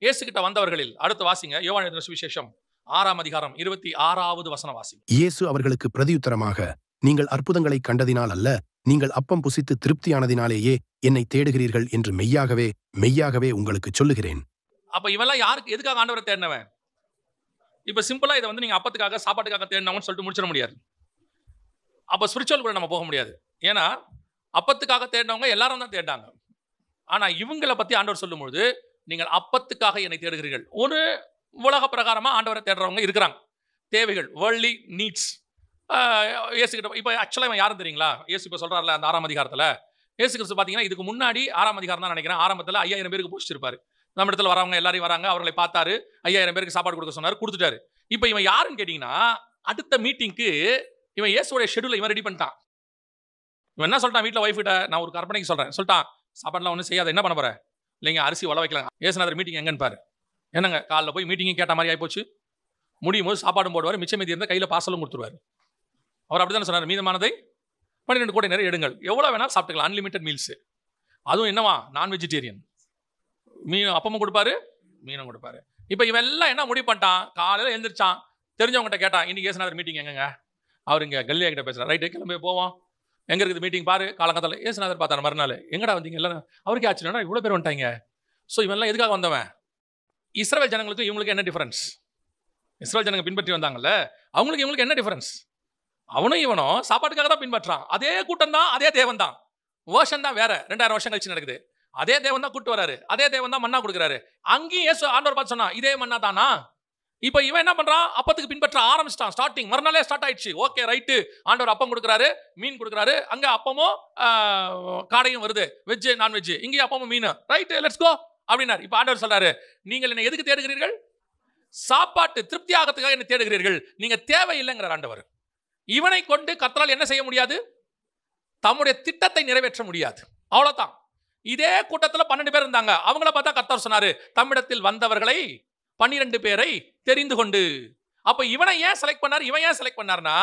இயேசு கிட்ட வந்தவர்களில் அடுத்து வாசிங்க, யோவான் எழுதின சுவிசேஷம் 6ஆம் அதிகாரம் 26வது வசனம் வாசிங்க. இயேசு அவர்களுக்கு பிரதியுத்தரமாக, நீங்கள் அற்புதங்களை கண்டதினால் அல்ல, நீங்கள் அப்பம் புசித்து திருப்தியானதினாலேயே என்னை தேடுகிறீர்கள் என்று மெய்யாகவே மெய்யாகவே உங்களுக்கு சொல்லுகிறேன். அப்ப இவெல்லாம் யாருக்கு, எதுக்காக ஆண்டவரை தேடினவன்? இப்ப சிம்பிளா இதை நீங்க அப்பத்துக்காக சாப்பாட்டுக்காக தேடினவன்னு சொல்லிட்டு முடிச்சிட முடியாது. அப்ப ஸ்பிரிச்சுவல் கூட நம்ம போக முடியாது. ஏன்னா அப்பத்துக்காக தேடினவங்க எல்லாரும் தான் தேடினாங்க. ஆனா இவங்களை பத்தி ஆண்டவர் சொல்லும்போது, நீங்கள் அப்பத்துக்காக என்னை தேடுகிறீர்கள். ஒரு உலக பிரகாரமா ஆண்டவரை தேடுறவங்க இருக்கிறாங்க, தேவைகள், வேர்ல்ட்லி நீட்ஸ். இயேசு கிட்ட இப்போ ஆக்சுவலாக இவன் யாரும் தெரியுங்களா? இயேசு இப்போ சொல்றாருல அந்த 6ஆம் அதிகாரத்தில், இயேசு கிறிஸ்து பார்த்தீங்கன்னா இதுக்கு முன்னாடி 6ஆம் அதிகாரம் தான் நினைக்கிறேன், ஆரம்பத்தில் 5000 பேருக்கு போஷிச்சிருப்பாரு. நம்ம இடத்துல வரவங்க எல்லாரையும் வராங்க, அவர்களை பார்த்தாரு, 5000 பேருக்கு சாப்பாடு கொடுக்க சொன்னார், கொடுத்துட்டாரு. இப்போ இவன் யாருன்னு கேட்டிங்கன்னா, அடுத்த மீட்டிங்க்கு இவன் இயேசுடைய ஷெடியூலை இவன் ரெடி பண்ணிட்டான். இவன் என்ன சொல்லிட்டான், வீட்டில் ஒய்ஃப் கிட்ட, நான் ஒரு கற்பனைக்கு சொல்கிறேன், சொல்லிட்டான், சாப்பாடுலாம் ஒன்றும் செய்யாத, என்ன பண்ண போகிறேன், இல்லைங்க அரிசி வள வைக்கலாம். இயேசுநாதர் மீட்டிங் எங்கன்னு பாரு. என்னங்க காலைல போய் மீட்டிங்கும் கேட்ட மாதிரி ஆகிப்போச்சு. முடியும் போது சாப்பாடும் போடுவார், மிச்சம் மீதி இருந்தால் கையில் பார்சலும் கொடுத்துருவார். அவர் அப்படி தானே சொன்னார், மீதமானதை 12 கோடி நிறைய எடுங்கள், எவ்வளோ வேணாலும் சாப்பிட்டுக்கலாம், அன்லிமிட்டட் மீல்ஸு. அதுவும் என்னவா, நான் வெஜிடேரியன். மீன் அப்பமும் கொடுப்பாரு, மீனும் கொடுப்பாரு. இப்போ இவெல்லாம் என்ன முடிவு பண்ணிட்டான், காலையில் எழுந்திரிச்சான், தெரிஞ்சவங்ககிட்ட கேட்டான், இன்னைக்கு இயேசுநாதர் மீட்டிங் எங்கங்க? அவர் இங்கே கல்லியா கிட்ட பேசுகிறார், ரைட்டு கிளம்பி போவோம், எங்கே இருக்குது மீட்டிங் பாரு. காலங்காலத்தில் இயேசுநாதர் பார்த்தாரு, மறுநாள் எங்கடா வந்தீங்க எல்லாம், அவருக்கு ஆச்சுன்னா இவ்வளோ பேர் வந்துட்டாங்க. ஸோ இவெல்லாம் எதுக்காக வந்தவன்? இஸ்ரவேல் ஜனங்களுக்கு இவங்களுக்கு என்ன டிஃபரன்ஸ்? இஸ்ரவேல் ஜனங்க பின்பற்றி வந்தாங்கல்ல, அவங்களுக்கு இவங்களுக்கு என்ன டிஃபரன்ஸ்? அவனும் இவனும் சாப்பாட்டுக்காக தான் பின்பற்றான். அதே கூட்டம் தான், அதே தேவன் தான், வேர்ஷன் தான் வேற, 2000 வருஷம் கழிச்சு நடக்குது. அதே தேவன் தான் கூட்டு வராரு, அதே தேவன் தான் மன்னா கொடுக்குறாரு. அங்கேயும் இயேசு ஆண்டவர் பார்த்து சொன்னா, இதே மன்னா தானா? இப்போ இவன் என்ன பண்றான், அப்பத்துக்கு பின்பற்ற ஆரம்பிச்சிட்டான். ஸ்டார்டிங் மறுநாளே ஸ்டார்ட் ஆயிடுச்சு. ஓகே ரைட்டு, ஆண்டவர் அப்பம் கொடுக்குறாரு, மீன் கொடுக்குறாரு, அங்கே அப்பமும் காடையும் வருது, வெஜ்ஜு நான்வெஜ்ஜு, இங்கேயும் அப்பமும் மீன், ரைட்டு லெட்ஸ் கோ அப்படின்னாரு. இப்போ ஆண்டவர் சொல்றாரு, நீங்கள் என்னை எதுக்கு தேடுகிறீர்கள்? சாப்பாட்டு திருப்தியாகத்துக்காக என்ன தேடுகிறீர்கள், நீங்க தேவையில்லைங்கிறார் ஆண்டவர். இவனை கொண்டு கர்த்தரால் என்ன செய்ய முடியாது, தம்முடைய திட்டத்தை நிறைவேற்ற முடியாது, அவ்வளவுதான். இதே கூட்டத்தில் 12 பேர் இருந்தாங்க, அவங்கள பார்த்தா கர்த்தர் சொன்னாரு, தம்மிடத்தில் வந்தவர்களை 12 பேரை தெரிந்து கொண்டு. அப்ப இவனை ஏன் செலக்ட் பண்ணார்? இவன் ஏன் செலக்ட் பண்ணார்னா,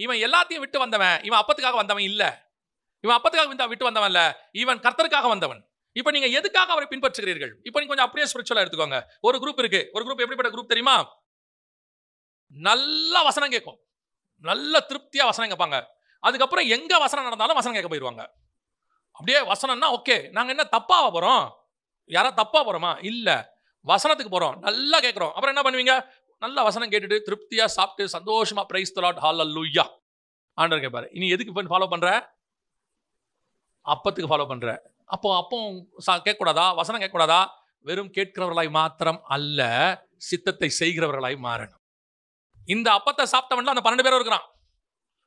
இவன் எல்லாத்தையும் விட்டு வந்தவன், இவன் அப்பத்துக்காக வந்தவன் இல்ல, இவன் அப்பத்துக்காக விட்டு வந்தவன் இல்ல, இவன் கர்த்தருக்காக வந்தவன். இப்ப நீங்க எதுக்காக அவரை பின்பற்றுகிறீர்கள்? இப்ப நீங்க கொஞ்சம் அப்படியே ஸ்பிரிச்சுவலா எடுத்துக்கோங்க. ஒரு குரூப் இருக்கு, ஒரு குரூப் எப்படிப்பட்ட குரூப் தெரியுமா? நல்ல வசனம் கேட்கும், நல்ல திருப்தியா வசனம் கேட்பாங்க, அதுக்கப்புறம் எங்க வசனம் நடந்தாலும் வசனம் கேட்க போயிடுவாங்க. அப்படியே வசனம்னா ஓகே, நாங்க என்ன தப்பாவா போறோம், யாரா தப்பா போறோமா? இல்ல, வசனத்துக்கு போறோம், நல்லா கேட்கிறோம். அப்புறம் என்ன பண்ணுவீங்க, நல்ல வசனம் கேட்டுட்டு திருப்தியா சாப்பிட்டு சந்தோஷமா பிரைஸ் தி லார்ட் ஹல்லேலூயா ஆண்டவர் கேட்பாரு. இனி எதுக்கு இப்போ ஃபாலோ பண்ற? அப்பத்துக்கு ஃபாலோ பண்ற. அப்போ கேட்கக்கூடாதா, வசனம் கேட்கக்கூடாதா? வெறும் கேட்கிறவர்களாய் மாத்திரம் அல்ல, சித்தத்தை செய்கிறவர்களாய் மாறணும். இந்த அப்பத்தை சாப்பிட்டவன்ல அந்த 12 பேரும் இருக்கிறான்,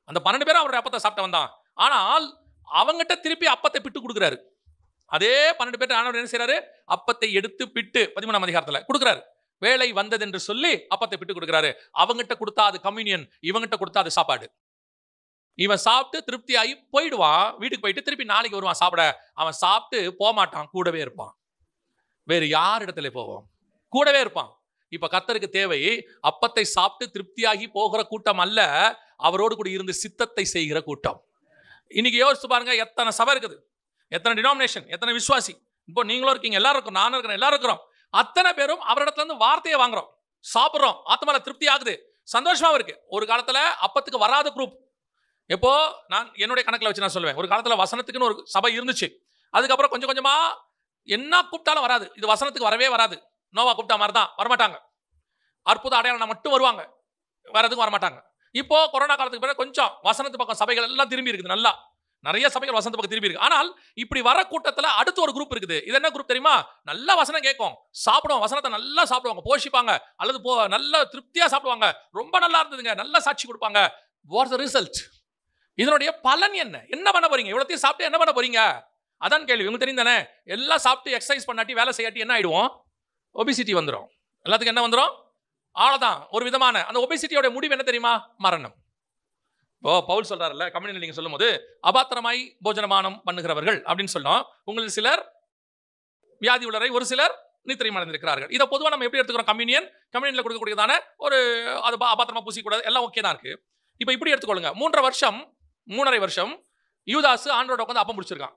அந்த 12 பேரும் அவருடைய அப்பத்தை சாப்பிட்டவன் தான். ஆனால் அவங்ககிட்ட திருப்பி அப்பத்தை பிட்டு கொடுக்குறாரு. அதே 12 பேர் ஆண்டவர் என்ன செய்யறாரு, அப்பத்தை எடுத்து பிட்டு 13ஆம் அதிகாரத்தில் கொடுக்குறாரு. வேலை வந்தது என்று சொல்லி அப்பத்தை பிட்டு கொடுக்குறாரு. அவங்ககிட்ட கொடுத்தா அது கம்யூனியன், இவங்ககிட்ட கொடுத்தா அது சாப்பாடு. இவன் சாப்பிட்டு திருப்தி ஆகி போயிடுவான், வீட்டுக்கு போயிட்டு திருப்பி நாளைக்கு வருவான் சாப்பிட. அவன் சாப்பிட்டு போக மாட்டான், கூடவே இருப்பான். வேறு யார் இடத்துல போவோம், கூடவே இருப்பான். இப்ப கர்த்தருக்கு தேவை அப்பத்தை சாப்பிட்டு திருப்தியாகி போகிற கூட்டம் அல்ல, அவரோடு கூட இருந்து சித்தத்தை செய்கிற கூட்டம். இன்னைக்கு யோசிச்சு பாருங்க, எத்தனை சபை இருக்குது, எத்தனை டினாமினேஷன், எத்தனை விசுவாசி, இப்போ நீங்களும் இருக்கீங்க, எல்லாரும் இருக்கோம், நானும் இருக்கிறேன், எல்லாரும் இருக்கிறோம். அத்தனை பேரும் அவரிடத்துல இருந்து வார்த்தையை வாங்குறோம், சாப்பிட்றோம், ஆத்மால திருப்தி ஆகுது, சந்தோஷமா இருக்கு. ஒரு காலத்துல அப்பத்துக்கு வராத குரூப். எப்போ நான் என்னுடைய கணக்கில் வச்சு நான் சொல்லுவேன், ஒரு காலத்துல வசனத்துக்குன்னு ஒரு சபை இருந்துச்சு. அதுக்கப்புறம் கொஞ்சம் கொஞ்சமா என்ன கூப்பிட்டாலும் வராது, இது வசனத்துக்கு வரவே வராது. நோவா கூப்பிட்டா மாதிரி தான், வரமாட்டாங்க. அற்புத அடையாளம் மட்டும் வருவாங்க, வரதுக்கும் வரமாட்டாங்க. இப்போ கொரோனா காலத்துக்கு பிறகு கொஞ்சம் வசனத்து பக்கம் சபைகள் எல்லாம் திரும்பி இருக்குது, நல்லா நிறைய சபைகள் வசனத்து பக்கம் திரும்பி இருக்கு. ஆனால் இப்படி வர கூட்டத்தில் அடுத்து ஒரு குரூப் இருக்குது. இது என்ன குரூப் தெரியுமா? நல்லா வசனம் கேட்கும், சாப்பிடுவோம், வசனத்தை நல்லா சாப்பிடுவாங்க, போஷிப்பாங்க, அல்லது நல்ல திருப்தியா சாப்பிடுவாங்க, ரொம்ப நல்லா இருந்ததுங்க, நல்ல சாட்சி கொடுப்பாங்க. What the result? இதனுடைய பலன் என்ன? என்ன பண்ண போறீங்க? இவ்வளோத்தையும் சாப்பிட்டு என்ன பண்ண போறீங்க? அதான் கேள்வி. உங்களுக்கு தெரியும் தானே, எல்லாம் சாப்பிட்டு எக்ஸசைஸ் பண்ணாட்டி வேலை செய்யாட்டி என்ன ஆயிடுவோம்? ஒபிசிட்டி வந்துடும். எல்லாத்துக்கும் என்ன வந்துடும்? அவ்வளோதான். ஒரு விதமான அந்த ஒபிசிட்டியோட முடிவு என்ன தெரியுமா? மரணம். இப்போ பவுல் சொல்றாருல்ல, கம்யூனியன் நீங்க சொல்லும் போது அபாத்திரமாய் போஜனமானம் பண்ணுகிறவர்கள் அப்படின்னு சொன்னோம். உங்களுக்கு சிலர் வியாதி உள்ளரை, ஒரு சிலர் நித்திரையும் அடைந்திருக்கிறார்கள். இதை பொதுவாக நம்ம எப்படி எடுத்துக்கிறோம்? கம்யூனியன்ல கொடுக்கக்கூடியதான ஒரு அது அபாத்திரமா பூசிக்கூடாது, எல்லாம் ஓகே தான் இருக்கு. இப்போ இப்படி எடுத்துக்கொள்ளுங்க, 3.5 வருஷம் யூதாஸ் ஆண்டோட உட்காந்து அப்பம் பிடிச்சிருக்கான்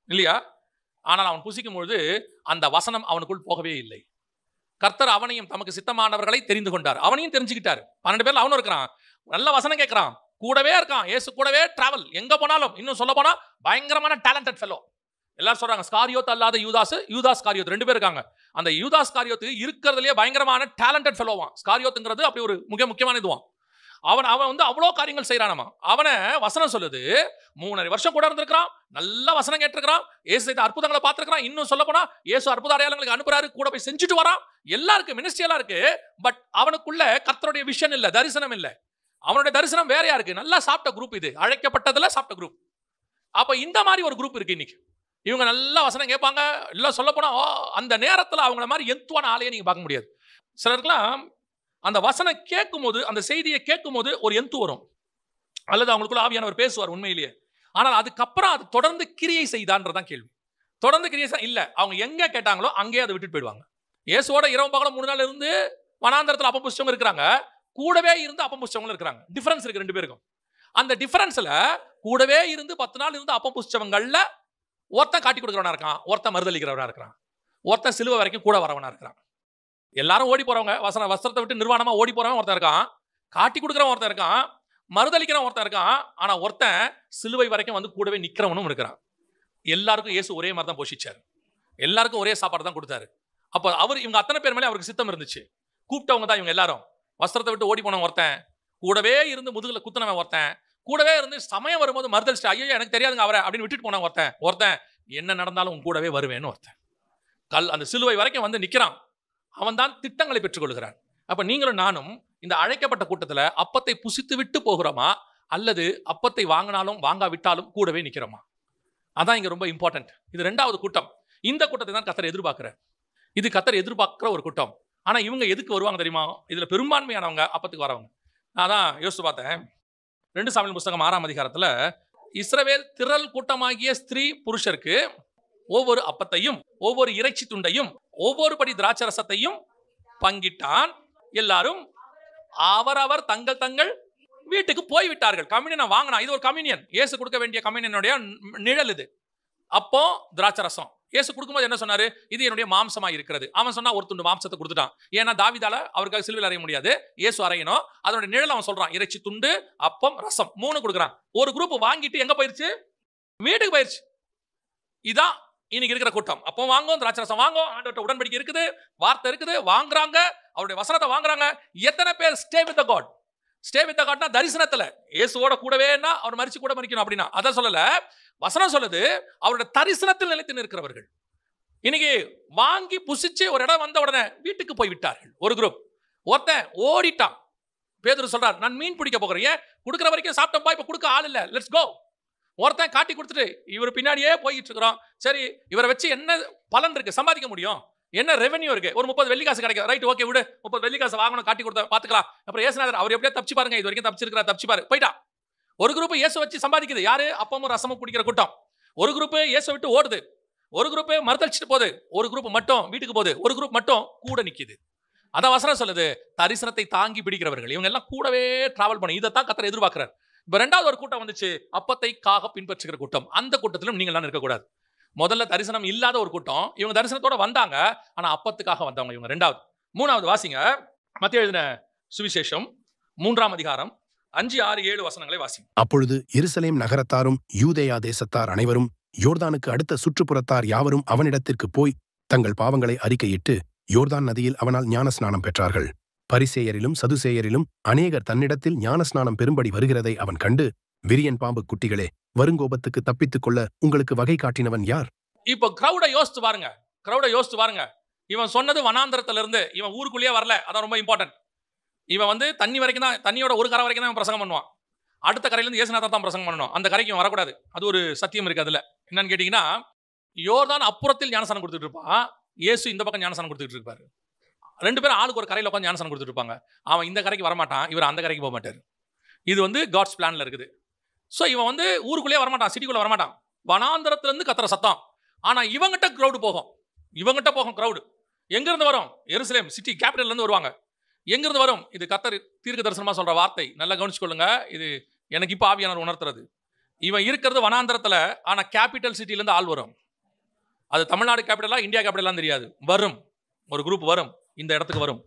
இல்லையா? ஆனால் அவன் புசிக்கும் பொழுது அந்த வசனம் அவனுக்குள் போகவே இல்லை. கர்த்தர் அவனையும் தமக்கு சித்தமானவர்களை தெரிந்து கொண்டார், அவனையும் தெரிஞ்சுக்கிட்டார். 12 பேர்ல அவனும் இருக்கிறான், நல்ல வசனம் கேட்கிறான், கூடவே இருக்கான், இயேசு கூடவே டிராவல், எங்க போனாலும். இன்னும் சொல்ல போனா பயங்கரமான டேலண்டட் ஃபெலோ. எல்லாரும் சொல்றாங்க ஸ்காரியோத் அல்லாத யூதாஸ் காரியோத் 2 பேர் இருக்காங்க. அந்த யூதாஸ் காரியோத்து இருக்கிறதுலயே பயங்கரமான டேலண்டட் ஃபெலோவான். ஸ்காரியோத்துங்கிறது அப்படி ஒரு முக்கியமான இதுவான். அவன் வந்து அவ்வளோ காரியங்கள் செய்யறானாமா. அவனை வசனம் சொல்லுது 3.5 வருஷம் கூட இருந்திருக்கிறான், நல்ல வசனம் கேட்டிருக்கிறான், இயேசு செய்த அற்புதங்களை பார்த்திருக்கிறான். இன்னும் சொல்ல போனா இயேசு அற்புத அடையாளங்களுக்கு அனுப்புறாரு, கூட போய் செஞ்சுட்டு வரான், எல்லாம் இருக்கு, மினிஸ்ட்ரி எல்லாம் இருக்கு. பட் அவனுக்குள்ள கர்த்தருடைய விஷன் இல்ல, தரிசனம் இல்ல. அவனுடைய தரிசனம் வேறையா இருக்கு. நல்லா சாப்பிட்ட குரூப் இது, அழைக்கப்பட்டதுல சாப்பிட்ட குரூப். அப்ப இந்த மாதிரி ஒரு குரூப் இருக்கு இன்னைக்கு. இவங்க நல்லா வசனம் கேட்பாங்க, எல்லாம் சொல்ல போனா அந்த நேரத்தில் அவங்கள மாதிரி எந்துவான ஆளையே நீங்க பார்க்க முடியாது. சிலருக்குலாம் அந்த வசனம் கேட்கும் போது, அந்த செய்தியை கேட்கும் போது ஒரு எந்து வரும், அல்லது அவங்களுக்குள்ள ஆவியானவர் பேசுவார் உண்மையிலேயே. ஆனால் அதுக்கப்புறம் அது தொடர்ந்து கிரியை செய்தான்றதான் கேள்வி. தொடர்ந்து கிரியை இல்ல, அவங்க எங்க கேட்டாங்களோ அங்கே அதை விட்டுட்டு போயிடுவாங்க. இயேசுவோட இரவு பகலும் 3 நாள் இருந்து வனாந்தரத்தில் அப்பம் புசிச்சவங்க இருக்கிறாங்க, கூடவே இருந்து அப்பம் புசிச்சவங்க இருக்கிறாங்க. டிஃபரன்ஸ் இருக்கு 2 பேருக்கும். அந்த டிஃபரன்ஸ்ல கூடவே இருந்து 10 நாள் இருந்து அப்பம் புசிச்சவங்கள்ல ஒருத்தன் காட்டி கொடுக்கிறவனா இருக்கான், ஒருத்தன் மறுதளிக்கிறவனா இருக்கிறான், ஒருத்தன் சிலுவை வரைக்கும் கூட வரவனா இருக்கிறான். எல்லாரும் ஓடி போறவங்க, வஸ்திரத்தை விட்டு நிர்வாணமா ஓடி போறவன் ஒருத்தன் இருக்கான், காட்டி கொடுக்கிறவன் ஒருத்தன் இருக்கான், மறுதளிக்கிறவன் ஒருத்தன் இருக்கான், ஆனா ஒருத்தன் சிலுவை வரைக்கும் வந்து கூடவே நிக்கிறவனும் இருக்கிறான். எல்லாருக்கும் இயேசு ஒரே மாதிரி தான் போஷிச்சார், எல்லாருக்கும் ஒரே சாப்பாடு தான் கொடுத்தாரு. அப்போ இவங்க அத்தனை பேர் மேலே அவருக்கு சித்தம் இருந்துச்சு. கூப்பிட்டவங்க தான் இவங்க எல்லாரும். வஸ்திரத்தை விட்டு ஓடி போனவன் ஒருத்தன், கூடவே இருந்து முதுகுல குத்துனவன் ஒருத்தன், கூடவே இருந்து சமயம் வரும்போது மறுதளிச்சு ஐயோ எனக்கு தெரியாதுங்க அவரை அப்படின்னு விட்டுட்டு போனவன் ஒருத்தன் என்ன நடந்தாலும் உன் கூடவே வருவேன்னு ஒருத்தன் அந்த சிலுவை வரைக்கும் வந்து நிற்கிறான். அவன் தான் திட்டங்களை பெற்றுக்கொள்கிறான். அப்ப நீங்களும் நானும் இந்த அழைக்கப்பட்ட கூட்டத்தில் அப்பத்தை புசித்து விட்டு போகிறோமா, அல்லது அப்பத்தை வாங்கினாலும் வாங்காவிட்டாலும் கூடவே நிற்கிறோமா? அதான் இங்க ரொம்ப இம்பார்ட்டன்ட். இது 2வது கூட்டம். இந்த கூட்டத்தை தான் கர்த்தர் எதிர்பார்க்கிறார். இது கர்த்தர் எதிர்பார்க்கிற ஒரு கூட்டம். ஆனா இவங்க எதுக்கு வருவாங்க தெரியுமா? இதுல பெரும்பான்மையானவங்க அப்பத்துக்கு வரவங்க. நான் தான் யோசிச்சு பார்த்தேன். 2 சாமுவேல் புஸ்தகம் 6ஆம் அதிகாரத்துல இஸ்ரவேல் திரள் கூட்டமாகிய ஸ்திரீ புருஷருக்கு ஒவ்வொரு அப்பத்தையும் ஒவ்வொரு இறைச்சி துண்டையும் ஒவ்வொரு படி திராட்சரசத்தையும் பங்கிட்டான். எல்லாரும் அவரவர் தங்கள் தங்கள் வீட்டுக்கு போய்விட்டார்கள். கம்யூனியன் வாங்கினா, இது ஒரு கம்யூனியன், இயேசு கொடுக்க வேண்டிய கம்யூனியனுடைய நிழல் இது. அப்போ திராட்சரசம் இயேசு கொடுக்கும்போது என்ன சொன்னாரு? இது என்னுடைய மாம்சமா இருக்கிறது. அவன் சொன்னா ஒரு துண்டு மாம்சத்தை கொடுத்துட்டான். ஏன்னா தாவீதால அவருக்காக சிலுவையில் அறைய முடியாது, இயேசு அறையணும். அதனுடைய நிழல் அவன் சொல்றான், இறைச்சி துண்டு, அப்பம், ரசம் 3 கொடுக்குறான். ஒரு குரூப் வாங்கிட்டு எங்க போயிருச்சு? வீட்டுக்கு போயிருச்சு. இதான் இன்னைக்கு இருக்கிற கூட்டம். அப்போ வாங்கும், திராட்சரசம் வாங்கும், ஆண்டவர்ட்ட உடன்படிக்கை இருக்குது, வார்த்தை இருக்குது, வாங்குறாங்க, அவருடைய வசனத்தை வாங்குறாங்க. எத்தனை பேர் stay with the God? Stay with the காட்னா தரிசனத்துல இயேசுவோட கூடவேனா அவர் மரிச்சு கூட மரிக்கணும் அப்படின்னா அத சொல்லல. வசனம் சொல்லுது அவருடைய தரிசனத்தில் நிலைத்து நிற்கிறவர்கள். இன்னைக்கு வாங்கி புசிச்சு ஒரு இடம் வந்த உடனே வீட்டுக்கு போய் விட்டார்கள். ஒரு குரூப். ஒருத்தன் ஓடிட்டான். பேதுரு சொல்றார், நான் மீன் பிடிக்க போகிறேன், ஏன் கொடுக்குற வரைக்கும் சாப்பிட்டோம்பா, இப்ப கொடுக்க ஆள் இல்ல, லெட்ஸ் கோ. ஒருத்தன் காட்டி கொடுத்துட்டு இவர் பின்னாடியே போயிட்டு இருக்கிறோம். சரி, இவரை வச்சு என்ன பலன் இருக்கு, சம்பாதிக்க முடியும், என்ன ரெவென்யூ இருக்கு, ஒரு 30 வெள்ளிக்காசு கிடைக்கும், ரைட் ஓகே விடு, 30 வெள்ளிக்காசு வாங்கணும், காட்டி கொடுத்த பாத்துக்கலாம். அப்புறம் இயேசுநாதர் அவர் எப்படியே தப்பிச்சு பாருங்க, இது வரைக்கும் தப்பிச்சிருக்கிறார், தப்பிச்சு பாரு, போயிட்டா. ஒரு குரூப் இயேசு வச்சு சம்பாதிக்குது, யாரு? அப்பமும் ரசமும் குடிக்கிற கூட்டம். ஒரு குரூப் இயேசு விட்டு ஓடுது, ஒரு குரூப் மறுதளிச்சுட்டு போகுது, ஒரு குரூப் மட்டும் வீட்டுக்கு போகுது, ஒரு குரூப் மட்டும் கூட நிக்குது. அதான் வசனம் சொல்லுது, தரிசனத்தை தாங்கி பிடிக்கிறவர்கள். இவங்க எல்லாம் கூடவே டிராவல் பண்ணி இதைத்தான் கர்த்தர் எதிர்பார்க்கிறார். இப்ப 2வது ஒரு கூட்டம் வந்துச்சு, அப்பத்தை காக பின்பற்றுகிற கூட்டம். அந்த கூட்டத்திலும் நீங்கள் எல்லாம் இருக்கக்கூடாது. முதல்ல தரிசனம் இல்லாத ஒரு கூட்டம், இவங்க தரிசனத்தோட வந்தாங்க, ஆனா அப்பத்துக்காக வந்தவங்க இவங்க. ரெண்டாவது. மூணாவது வாசிங்க, மத்தேயு எழுதின சுவிசேஷம் 3ஆம் அதிகாரம் 5, 6, 7 வசனங்களை வாசிங்க. அப்பொழுது எருசலேம் நகரத்தாரும் யூதேயா தேசத்தார் அனைவரும் யோர்தானுக்கு அடுத்த சுற்றுப்புறத்தார் யாவரும் அவனிடத்திற்கு போய் தங்கள் பாவங்களை அறிக்கையிட்டு யோர்தான் நதியில் அவனால் ஞானஸ்நானம் பெற்றார்கள். பரிசேயரிலும் சதுசேயரிலும் அநேகர் தன்னிடத்தில் ஞானஸ்நானம் பெறும்படி வருகிறதை அவன் கண்டு, விரியன் பாம்பு குட்டிகளே, வருங்கோபத்துக்கு தப்பித்துக் கொள்ள உங்களுக்கு வகை காட்டினவன் யார்? இப்போ கிரௌடை யோசித்து பாருங்க. இவன் சொன்னது வனாந்தரத்துல இருந்து, இவன் ஊருக்குள்ளேயே வரல. அதான் ரொம்ப இம்பார்ட்டன்ட். இவன் தண்ணி வரைக்கும் தான், தண்ணியோட ஒரு கரை வரைக்கும் தான் பிரசங்கம் பண்ணுவான். அடுத்த கரையிலேருந்து இயேசுநாதர் தான் பிரசங்கம் பண்ணணும். அந்த கரைக்கு இவன் வரக்கூடாது. அது ஒரு சத்தியம் இருக்கு அதுல. என்னன்னு கேட்டீங்கன்னா, யோர்தான் அப்புறத்தில் ஞானஸ்நானம் கொடுத்துட்டு இருப்பான், இயேசு இந்த பக்கம் ஞானஸ்நானம் கொடுத்துட்டு இருப்பாரு. 2 பேரும் ஆளுக்கு ஒரு கரையில் உட்காந்து ஞானஸ்நானம் கொடுத்துட்டு இருப்பாங்க. அவன் இந்த கரைக்கு வரமாட்டான், இவர் அந்த கரைக்கு போக மாட்டார். இது காட்ஸ் பிளான்ல இருக்குது. ஸோ இவன் ஊருக்குள்ளேயே வரமாட்டான், சிட்டிக்குள்ள வரமாட்டான். வனாந்தரத்திலிருந்து கத்துற சத்தம். ஆனா இவங்கிட்ட க்ரௌடு போகும். க்ரௌடு எங்கிருந்து வரும்? எருசலேம் சிட்டி கேபிட்டல்ல இருந்து வருவாங்க. எங்கிருந்து வரும்? இது கர்த்தர் தீர்க்க தரிசனமா சொல்ற வார்த்தை. நல்லா கவனிச்சுக்கொள்ளுங்க. இது எனக்கு இப்போ ஆவியானவர் உணர்த்துறது. இவன் இருக்கிறது வனாந்தரத்துல, ஆனா கேபிட்டல் சிட்டில இருந்து ஆள் வரும். அது தமிழ்நாடு கேபிட்டலா இந்தியா கேபிட்டலாம் தெரியாது. வரும், ஒரு குரூப் வரும், இந்த இடத்துக்கு வரும்.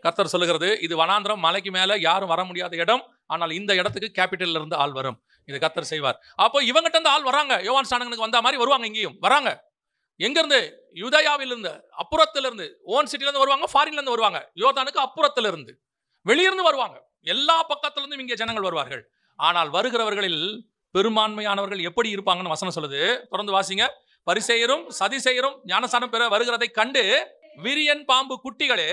கர்த்தர் சொல்லுகிறது, இது வனாந்திரம், மலைக்கு மேல யாரும் வர முடியாத இடம், ஆனால் இந்த இடத்துக்கு கேபிட்டல்ல இருந்து ஆள் வரும். இது கர்த்தர் செய்வார். அப்போ இவங்கிட்ட இருந்து ஆள் வராங்க. யோவான் ஸ்நானகனுக்கு வந்த மாதிரி வருவாங்க. இங்கேயும் வராங்க. எங்க இருந்து? யூதேயாவிலிருந்து, அப்புறத்துல இருந்து, ஓன் சிட்டில இருந்து வருவாங்க, ஃபாரின்ல இருந்து வருவாங்க. யோர்தானுக்கு அப்புறத்துல இருந்து, வெளியிருந்து வருவாங்க. எல்லா பக்கத்துல இருந்தும் இங்கே ஜனங்கள் வருவார்கள். ஆனால் வருகிறவர்களில் பெரும்பான்மையானவர்கள் எப்படி இருப்பாங்கன்னு வசனம் சொல்லுது. தொடர்ந்து வாசிங்க. பரிசேயரும் சதிசேயரும் ஞானஸ்நானம் பெற வருகிறதை கண்டு, விரியன் பாம்பு குட்டிகளே,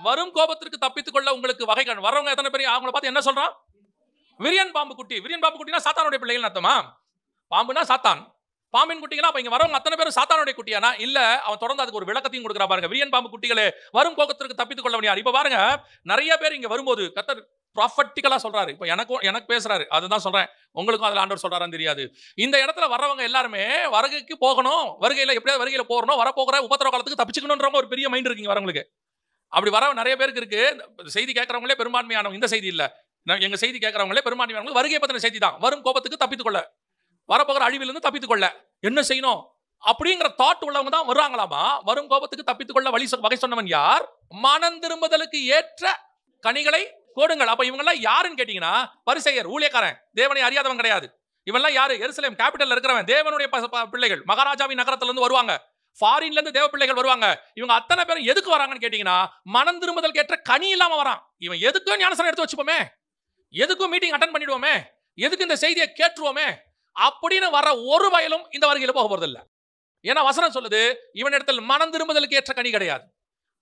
வரும் கோபத்திற்கு தப்பித்துக் கொள்ள உங்களுக்கு வகை காண. வரவங்க எத்தனை பேர் அவங்கள பார்த்து என்ன சொல்றான்? விரியன் பாம்பு குட்டி. விரியன் பாம்பு குட்டினா சாத்தானுடைய பிள்ளைகள் அர்த்தமா? பாம்புனா சாத்தான், பாம்பின் குட்டிகளா? அப்ப இங்க வரவங்க அத்தனை பேரும் சாத்தானுடைய குட்டியானா? இல்ல. அவன் தொடர்ந்து அதுக்கு ஒரு விளக்கத்தையும் கொடுக்குறா பாருங்க. விரியன் பாம்பு குட்டிகளே, வரும் கோபத்திற்கு தப்பித்துக் கொள்ள யார்? இப்ப பாருங்க, நிறைய பேர் இங்க வரும்போது கர்த்தர் ப்ராஃபட்டிக்கலா சொல்றாரு. இப்ப எனக்கு பேசுறாரு, அதுதான் சொல்றேன். உங்களுக்கும் அதுல ஆண்டவர் சொல்றாரான்னு தெரியாது. இந்த இடத்துல வர்றவங்க எல்லாருமே வருகைக்கு போகணும், வருகையில எப்படியாவது வருகையில போகணும், வரப்போகிற உபத்திரவ காலத்துக்கு தப்பிச்சுக்கணும்ன்ற ஒரு பெரிய மைண்ட் இருக்குங்க வரவங்களுக்கு. அப்படி வர நிறைய பேருக்கு இருக்கு. செய்தி கேட்கறவங்களே பெரும்பான்மையானவங்க. இந்த செய்தி இல்ல, எங்க செய்தி கேட்கறவங்களே பெரும்பான்மையானவங்க வருகை பத்தின செய்தி தான். வரும் கோபத்துக்கு தப்பித்துக் கொள்ள, வரப்போகிற அழிவிலிருந்து தப்பித்துக் கொள்ள என்ன செய்யணும் அப்படிங்கிற தாட் உள்ளவங்க தான் வர்றாங்களாமா. வரும் கோபத்துக்கு தப்பித்துக் கொள்ள வகை சொன்னவன் யார்? மனம் திரும்புதலுக்கு ஏற்ற கனிகளை கொடுங்கள். அப்ப இவங்க எல்லாம் யாருன்னு கேட்டீங்கன்னா, பரிசேயர், ஊழியக்காரன், தேவனை அறியாதவன் கிடையாது. இவெல்லாம் யாரு? எருசலேம் கேபிட்டல்ல இருக்கிறவன், தேவனுடைய பிள்ளைகள், மகாராஜாவின் நகரத்துல இருந்து வருவாங்க, ஃபாரின்ல இருந்து தேவ பிள்ளைகள் வருவாங்க. இவங்க அத்தனை பேரும் எதுக்கு வராங்கன்னு கேட்டீங்கன்னா, மனம் திரும்புதலுக்கு ஏற்ற கனி இல்லாம வரான். இவன் எதுக்கும் ஞானஸ்நானம் எடுத்து வச்சுப்போமே, எதுக்கும் மீட்டிங் அட்டென்ட் பண்ணிடுவோமே, எதுக்கு இந்த செய்தியை கேட்டுருவோமே அப்படின்னு வர ஒரு வயலும் இந்த வருகையில போக போறது இல்ல. ஏன்னா வசனம் சொல்லுது, இவன் இடத்தில் மனம் திரும்புதலுக்கு ஏற்ற கனி கிடையாது.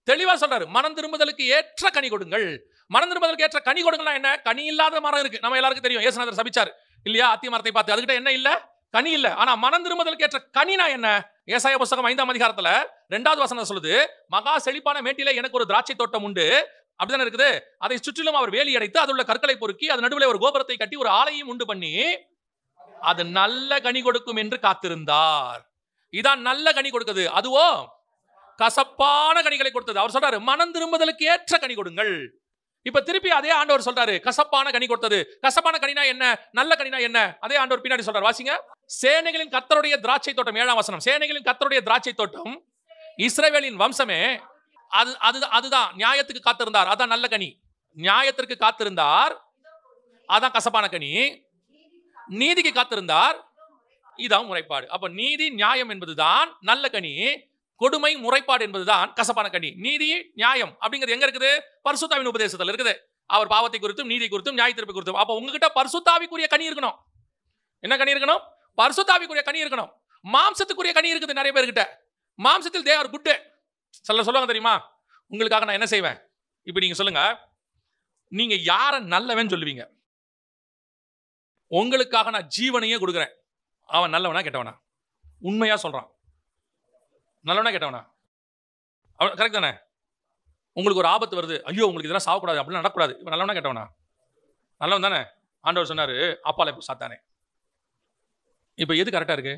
தெளிவா சொல்றாரு, மனம் திரும்புதலுக்கு ஏற்ற கனி கொடுங்கள். மனம் திரும்புதலுக்கு ஏற்ற கனி கொடுங்களா என்ன? கனி இல்லாத மரம் இருக்கு, நம்ம எல்லாருக்கும் தெரியும். இயேசுநாதர் சபிச்சார் இல்லையா அத்தி மரத்தை பார்த்து, அதுகிட்ட என்ன இல்ல? கனி இல்ல. ஆனா மனம் திரும்புதலுக்கு ஏற்ற கனினா என்ன? ஏசாயா புத்தகம் 5ஆம் அதிகாரத்துல 2வது வசனம் சொல்லுது, மகா செழிப்பான மேட்டிலே எனக்கு ஒரு திராட்சை தோட்டம் உண்டு, அப்படிதானே இருக்குது. அதை சுற்றிலும் அவர் வேலி அடைத்து அதுள்ள கற்களை பொறுக்கி அது நடுவில் ஒரு கோபுரத்தை கட்டி ஒரு ஆலையும் உண்டு பண்ணி அது நல்ல கனி கொடுக்கும் என்று காத்திருந்தார். இதான் நல்ல கனி கொடுக்குது. அதுவோ கசப்பான கனிகளை கொடுத்தது. அவர் சொல்றாரு, மனம் திரும்புதலுக்கு ஏற்ற கனி கொடுங்கள். இப்ப திருப்பி அதே ஆண்டவர் சொல்றாரு, கசப்பான கனி கொடுத்தது. கசப்பான கனினா என்ன, நல்ல கனினா என்ன? அதே ஆண்டவர் பின்னாடி சொல்றாரு, வாசிங்க. சேனைகளின் கர்த்தருடைய திராட்சை தோட்டம், 7ஆம் வசனம். சேனைகளின் கர்த்தருடைய திராட்சை தோட்டம், இஸ்ரவேலின் வம்சமே, அதுதான் நியாயத்துக்கு காத்திருந்தார், அதான் நல்ல கனி. நியாயத்திற்கு காத்திருந்தார், அதான் கசப்பான கனி. நீதிக்கு காத்திருந்தார், இதான் முறைப்பாடு. அப்ப நீதி நியாயம் என்பதுதான் நல்ல கனி, கொடுமை முறைப்பாடு என்பதுதான் கசப்பான கனி. நீதி நியாயம் அப்படிங்கிறது எங்க இருக்குது? பரிசுத்தாவின் உபதேசத்தில் இருக்குது. அவர் பாவத்தை குறித்தும் நீதி குறித்தும் நியாய தீர்ப்பு குறித்தும். அப்ப உங்ககிட்ட பரிசுத்தாவிக்குரிய கனி இருக்கணும். என்ன கனி இருக்கணும்? பரிசுத்தாவிக்குரிய கனி இருக்கணும். மாம்சத்துக்குரிய கனி இருக்குது நிறைய பேர்கிட்ட. மாம்சத்தில் தே ஆர் குட். சொல்லுவாங்க தெரியுமா, உங்களுக்காக நான் என்ன செய்வேன்? இப்ப நீங்க சொல்லுங்க, நீங்க யார நல்லவன் சொல்லுவீங்க? உங்களுக்காக நான் ஜீவனையே கொடுக்குறேன், அவன் நல்லவனா கெட்டவனா? உண்மையா சொல்றான், நல்லவனா கெட்டவனா? அவன் கரெக்ட் தானே? உங்களுக்கு ஒரு ஆபத்து வருது, ஐயோ உங்களுக்கு இதெல்லாம் சாவக்கூடாது, அப்படிலாம் நடக்கூடாது, இவன் நல்லவனா கெட்டவனா? நல்லவன் தானே. ஆண்டவர் சொன்னாரு, அப்பால இப்போ சாத்தானே. இப்போ எது கரெக்டா இருக்கு?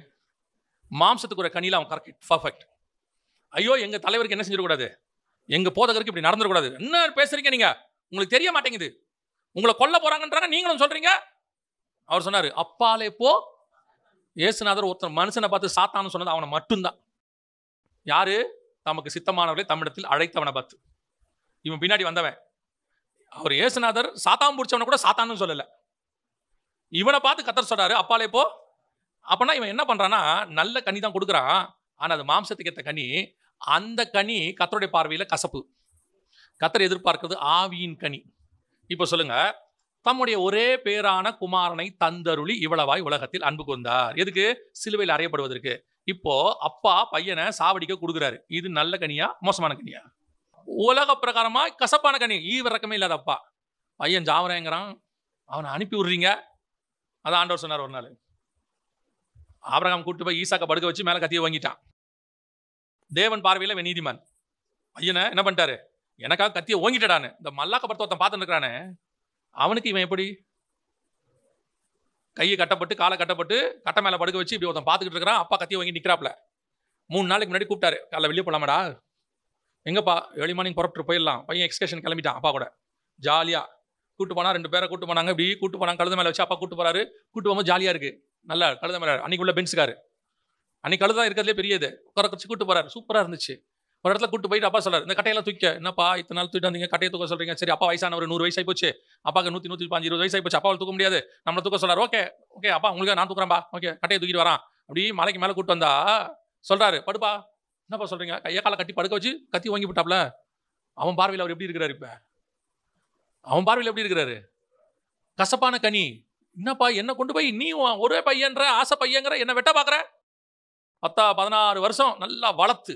மாம்சத்துக்கு ஒரு கனியில அவன் கரெக்ட் பர்ஃபெக்ட். ஐயோ எங்க தலைவருக்கு என்ன செஞ்சிடக்கூடாது, எங்க போதகருக்கு இப்படி நடந்துடக்கூடாது. என்ன பேசுறீங்க நீங்க? உங்களுக்கு தெரிய மாட்டேங்குது, உங்களை கொல்ல போறாங்கன்றாங்க, நீங்களும் சொல்றீங்க. அவர் சொன்னாரு, அப்பாலே போ இயேசுநாதர் ஒருத்தர் மனுஷனை பார்த்து சாத்தான்னு சொன்னது அவனை மட்டும்தான். யாரு? தமக்கு சித்தமானவர்களை தம்மிடத்தில் அழைத்தவனை பார்த்து. இவன் பின்னாடி வந்தவன். அவர் இயேசுநாதர் சாத்தான் பிடிச்சவனை கூட சாத்தான்னு சொல்லல. இவனை பார்த்து கர்த்தர் சொல்றாரு, அப்பாலே போ. அப்பனா இவன் என்ன பண்றான்னா, நல்ல கனி தான் கொடுக்குறான். ஆனா அது மாம்சத்துக்கு ஏற்ற கனி. அந்த கனி கர்த்தருடைய பார்வையில கசப்பு. கர்த்தர் எதிர்பார்க்கிறது ஆவியின் கனி. இப்போ சொல்லுங்க, தம்முடைய ஒரே பேரான குமாரனை தந்தருளி இவ்வளவாய் உலகத்தில் அன்பு கொண்டார். எதுக்கு? சிலுவையில் அறையப்படுவதற்கு. இப்போ அப்பா பையனை சாவடிக்க கொடுக்குறாரு. இது நல்ல கனியா மோசமான கனியா? உலக பிரகாரமா கசப்பான கனி. ஈவிரக்கமே இல்லாத அப்பா. பையன் ஜாவரேங்கிறான், அவனை அனுப்பி விடுறீங்க. அதான் ஆண்டவர் சொன்னார் ஒரு நாள். ஆபிரகாம் கூட்டு போய் ஈசாக்க படுக்க வச்சு மேல கத்தியை வாங்கிட்டான். தேவன் பார்வையில இவன் நீதிமான். பையனை என்ன பண்ணிட்டாரு? எனக்காக கத்தியை ஓங்கிட்டடான்னு. இந்த மல்லாக்க படத்தை ஒருத்தன் பார்த்துட்டு இருக்கிறானே, அவனுக்கு இவன் எப்படி? கையை கட்டப்பட்டு காலை கட்டப்பட்டு கட்டை மேல படுக்க வச்சு இப்படி ஒருத்தன் பார்த்துக்கிட்டு இருக்கிறான். அப்பா கத்தியை வாங்கி நிற்கிறாப்ல. 3 நாளைக்கு முன்னாடி கூப்பிட்டாரு, காலைல வெளியே போலாமாடா? எங்கப்பா? ஏர்லி மார்னிங் புறப்பட்டு போயிடலாம். பையன் எக்ஸ்கர்ஷன் கிளம்பிட்டான் அப்பா கூட. ஜாலியா கூட்டு போனா, 2 பேரை கூட்டு போனாங்க. இப்படி கூட்டு போனாங்க, கழுத மேல வச்சு அப்பா கூட்டு போறாரு. கூட்டு போகும்போது ஜாலியா இருக்கு. நல்லா கழுத மேல அன்னைக்கு உள்ள பென்ஸ்காரு. அன்னைக்கு கழுதான் இருக்கிறதுலே பெரியது. உட்கார வச்சு கூட்டு போறாரு. சூப்பரா இருந்துச்சு. ஒரு இடத்துல கூட்டு போயிட்டு அப்பா சொல்றாரு, இந்த கட்டையெல்லாம் தூக்க. என்னப்பா இத்தனை நாள் தூக்கிட்டு வந்தீங்க, கட்டையை தூக்க சொல்றீங்க? சரி, அப்பா வயசானவர், 100 வயசு ஆகி போச்சு. அப்பாவுக்கு 100, 105, 20 வயசு ஆகி போச்சு. அப்பாவை தூக்க முடியாது, நம்மளை தூக்க சொல்றாரு. ஓகே ஓகே அப்பா, உங்களுக்கு நான் தூக்குறேன்பா. ஓகே, கட்டையை தூக்கிட்டு வரான். அப்படி மலைக்கு மேலே கூட்டு வந்தா சொல்றாரு, படுப்பா. என்னப்பா சொல்றீங்க? கையை காலை கட்டி படுக்க வச்சு கத்தி வாங்கி விட்டாப்ல. அவன் பார்வையில் அவர் எப்படி இருக்கிறாரு? இப்ப அவன் பார்வையில் எப்படி இருக்கிறாரு? கசப்பான கனி. என்னப்பா என்ன கொண்டு போய் நீ ஒரே பையன்ற ஆசை பையங்கிற என்ன வெட்ட பாக்குற? 16 வருஷம் நல்லா வளர்த்து,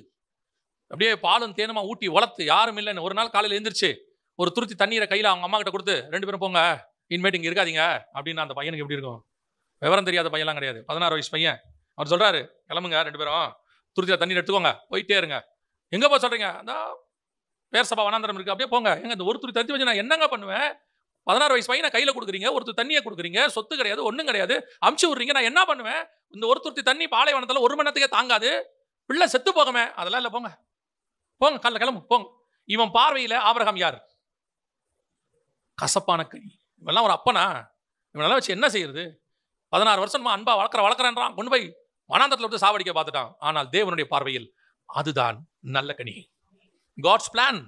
அப்படியே பாலும் தேனுமா ஊட்டி வளர்த்து, யாரும் இல்லைன்னு ஒரு நாள் காலையில் எழுந்திரிச்சு ஒரு துருத்தி தண்ணீரை கையில் அவங்க அம்மா கிட்ட கொடுத்து, 2 பேரும் போங்க, இனிமேட்டு இங்கே இருக்காதீங்க அப்படின்னு. அந்த பையனுக்கு எப்படி இருக்கும்? விவரம் தெரியாத பையன்லாம் கிடையாது, 16 வயசு பையன். அவர் சொல்றாரு, கிளம்புங்க 2 பேரும், துருத்தியில் தண்ணீர் எடுத்துக்கோங்க, போயிட்டே இருங்க. எங்க போய் சொல்றீங்க? அந்த பேர் சபா வனாந்தரம் இருக்கு, அப்படியே போங்க. எங்க இந்த ஒரு துருத்தி தண்ணி வச்சு நான் என்னங்க பண்ணுவேன்? 16 வயசு பையனை கையில கொடுக்குறீங்க, ஒருத்தர் தண்ணியை கொடுக்குறீங்க, சொத்து கிடையாது, ஒன்றும் கிடையாது, அமுச்சு விடுறீங்க. நான் என்ன பண்ணுவேன்? இந்த ஒரு துருத்தி தண்ணி பாலைவனத்தில் 1 மணி நேரத்துக்கே தாங்காது, பிள்ளை செத்து போகமே. அதெல்லாம் இல்லை, போங்க போங்க, காலைல கிளம்பு போங்க. இவன் பார்வையில ஆபிரகாம் யார்? கசப்பான கனி. இவெல்லாம் ஒரு அப்பனா? இவனெல்லாம் வச்சு என்ன செய்யறது? 16 வருஷமா அன்பா வளர்க்குறான்றான், கொண்டு போய் வனாந்தரத்தில் விட்டு சாவடிக்க பார்த்துட்டான். ஆனால் தேவனுடைய பார்வையில் அதுதான் நல்ல கனி. God's plan.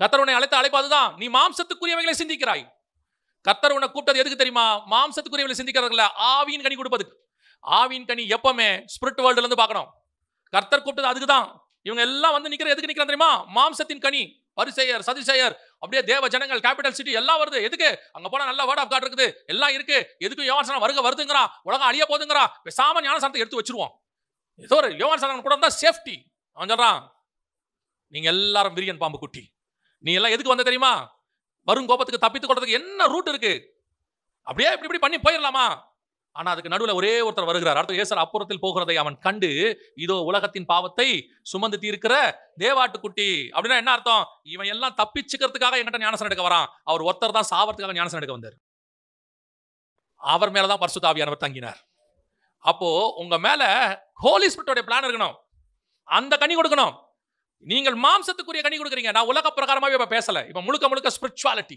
கர்த்தர் உன்னை அழைத்த அழைப்பு அதுதான். நீ மாம்சத்துக்குரியவைகளை சிந்திக்கிறாய். கர்த்தர் உன்னை கூப்பிட்டது எதுக்கு தெரியுமா? மாம்சத்துக்குரியவைகளை சிந்திக்கிறதுல ஆவியின் கனி கொடுப்பதுக்கு. ஆவியின் கனி எப்பவுமே ஸ்பிரிட் வேர்ல்டுல இருந்து பார்க்கணும். கர்த்தர் கூப்பிட்டது அதுக்கு தான். இவங்க எல்லாம் வந்து நிக்கிற எதுக்கு நிக்கிறான் தெரியுமா? மாம்சத்தின் கனி. பரிசேயர், சதுசேயர், அப்படியே தேவ ஜனங்கள், கேபிட்டல் சிட்டி எல்லாம் வருது. எதுக்கு? அங்க போனா நல்ல வேர்ட் ஆஃப் காட் இருக்குது, எல்லாம் இருக்கு. எதுக்கு யோவான் வருதுங்கிறான், உலகம் அழிய போதுங்கிறான். பேசாம ஞானஸ்நானத்தை எடுத்து வச்சிருவோம். ஏதோ ஒரு யோவான் கூட இருந்தா சேஃப்டி. அவன் சொல்றான், நீங்க எல்லாரும் விரியன் பாம்பு குட்டி. நீ எல்லாம் எதுக்கு வந்த தெரியுமா? வரும் கோபத்துக்கு தப்பித்து கொள்றதுக்கு என்ன ரூட் இருக்கு? அப்படியே இப்படி இப்படி பண்ணி போயிடலாமா? ஆனா அதுக்கு நடுவில் ஒரே ஒருத்தர் வருகிறார். அடுத்த ஏசர் அப்புறத்தில் போகிறதை அவன் கண்டு, இதோ உலகத்தின் பாவத்தை சுமந்து தீர்க்கிற தேவாட்டுக்குட்டி. அப்படின்னா என்ன அர்த்தம்? இவன் எல்லாம் தப்பிச்சுக்கிறதுக்காக என்கிட்ட ஞானஸ்நானம் எடுக்க வரான். அவர் ஒருத்தர் தான் சாவறதுக்காக ஞானஸ்நானம் எடுக்க வந்தார். அவர் மேலதான் பரிசுத்த ஆவியானவர் தங்கினார். அப்போ உங்க மேல ஹோலி ஸ்பிரிட்டோட பிளான் இருக்கணும். அந்த கனி கொடுக்கணும். நீங்கள் மாம்சத்துக்குரிய கனி கொடுக்குறீங்க. நான் உலக பிரகாரமாவே இப்ப பேசல. இப்ப முழுக்க முழுக்க ஸ்பிரிச்சுவாலிட்டி.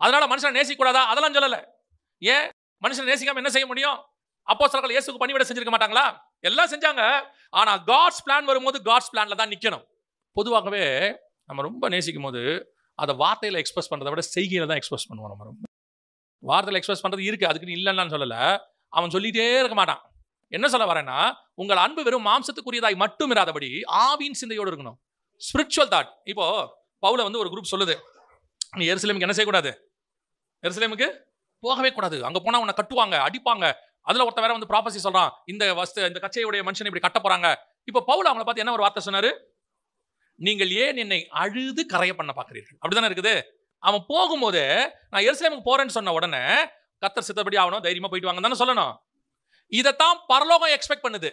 அதனால மனுஷனை நேசிக்க கூடாதா? அதெல்லாம் சொல்லல. ஏன் மனுஷனை நேசிக்காம என்ன செய்ய முடியும்? அப்போஸ்தலர்கள் இயேசுவுக்கு பணிவிடை செஞ்சிருக்க மாட்டாங்களா? எல்லாம் செஞ்சாங்க. ஆனா காட்ஸ் பிளான் வரும்போது காட்ஸ் பிளான்ல தான் நிக்கணும். பொதுவாகவே நம்ம ரொம்ப நேசிக்கும் போது அதை வார்த்தையில எக்ஸ்பிரஸ் பண்றதை விட செய்கையில தான் எக்ஸ்பிரஸ் பண்ணுவோம். நம்ம ரொம்ப வார்த்தையில எக்ஸ்பிரஸ் பண்றது இருக்கு, அதுக்கு இல்லைன்னு சொல்லல. அவன் சொல்லிட்டே இருக்க மாட்டான். என்ன சொல்ல வரேன்னா, உங்கள் அன்பு வெறும் மாம்சத்துக்குரியதாய் மட்டும் இராதபடி ஆவியின் சிந்தையோடு இருக்கணும். Spiritual thought. இப்போ பவுல வந்து ஒரு குரூப் சொல்லுது, நீ எருசலேமுக்கு என்ன செய்யக்கூடாது? எருசலேமுக்கு போகவே கூடாது. அங்க போனா உன்னை கட்டுவாங்க, அடிப்பாங்க. அதுல ஒருத்த வேற வந்து ப்ராபசி சொல்றான், இந்த கச்சையுடைய மனுஷனை இப்படி கட்ட போறாங்க. இப்போ பவுல் அவங்களை பார்த்து என்ன ஒரு வார்த்தை சொன்னாரு? நீங்கள் ஏன் என்னை அழுது கரைய பண்ண பாக்குறீர்கள்? அப்படிதானே இருக்குது. அவன் போகும்போது நான் எருசலேமுக்கு போறேன்னு சொன்ன உடனே கர்த்தர் சித்தப்படி ஆகணும், தைரியமா போயிட்டு வாங்க தானே சொல்லணும். இதைத்தான் பரலோகம் எக்ஸ்பெக்ட் பண்ணுது.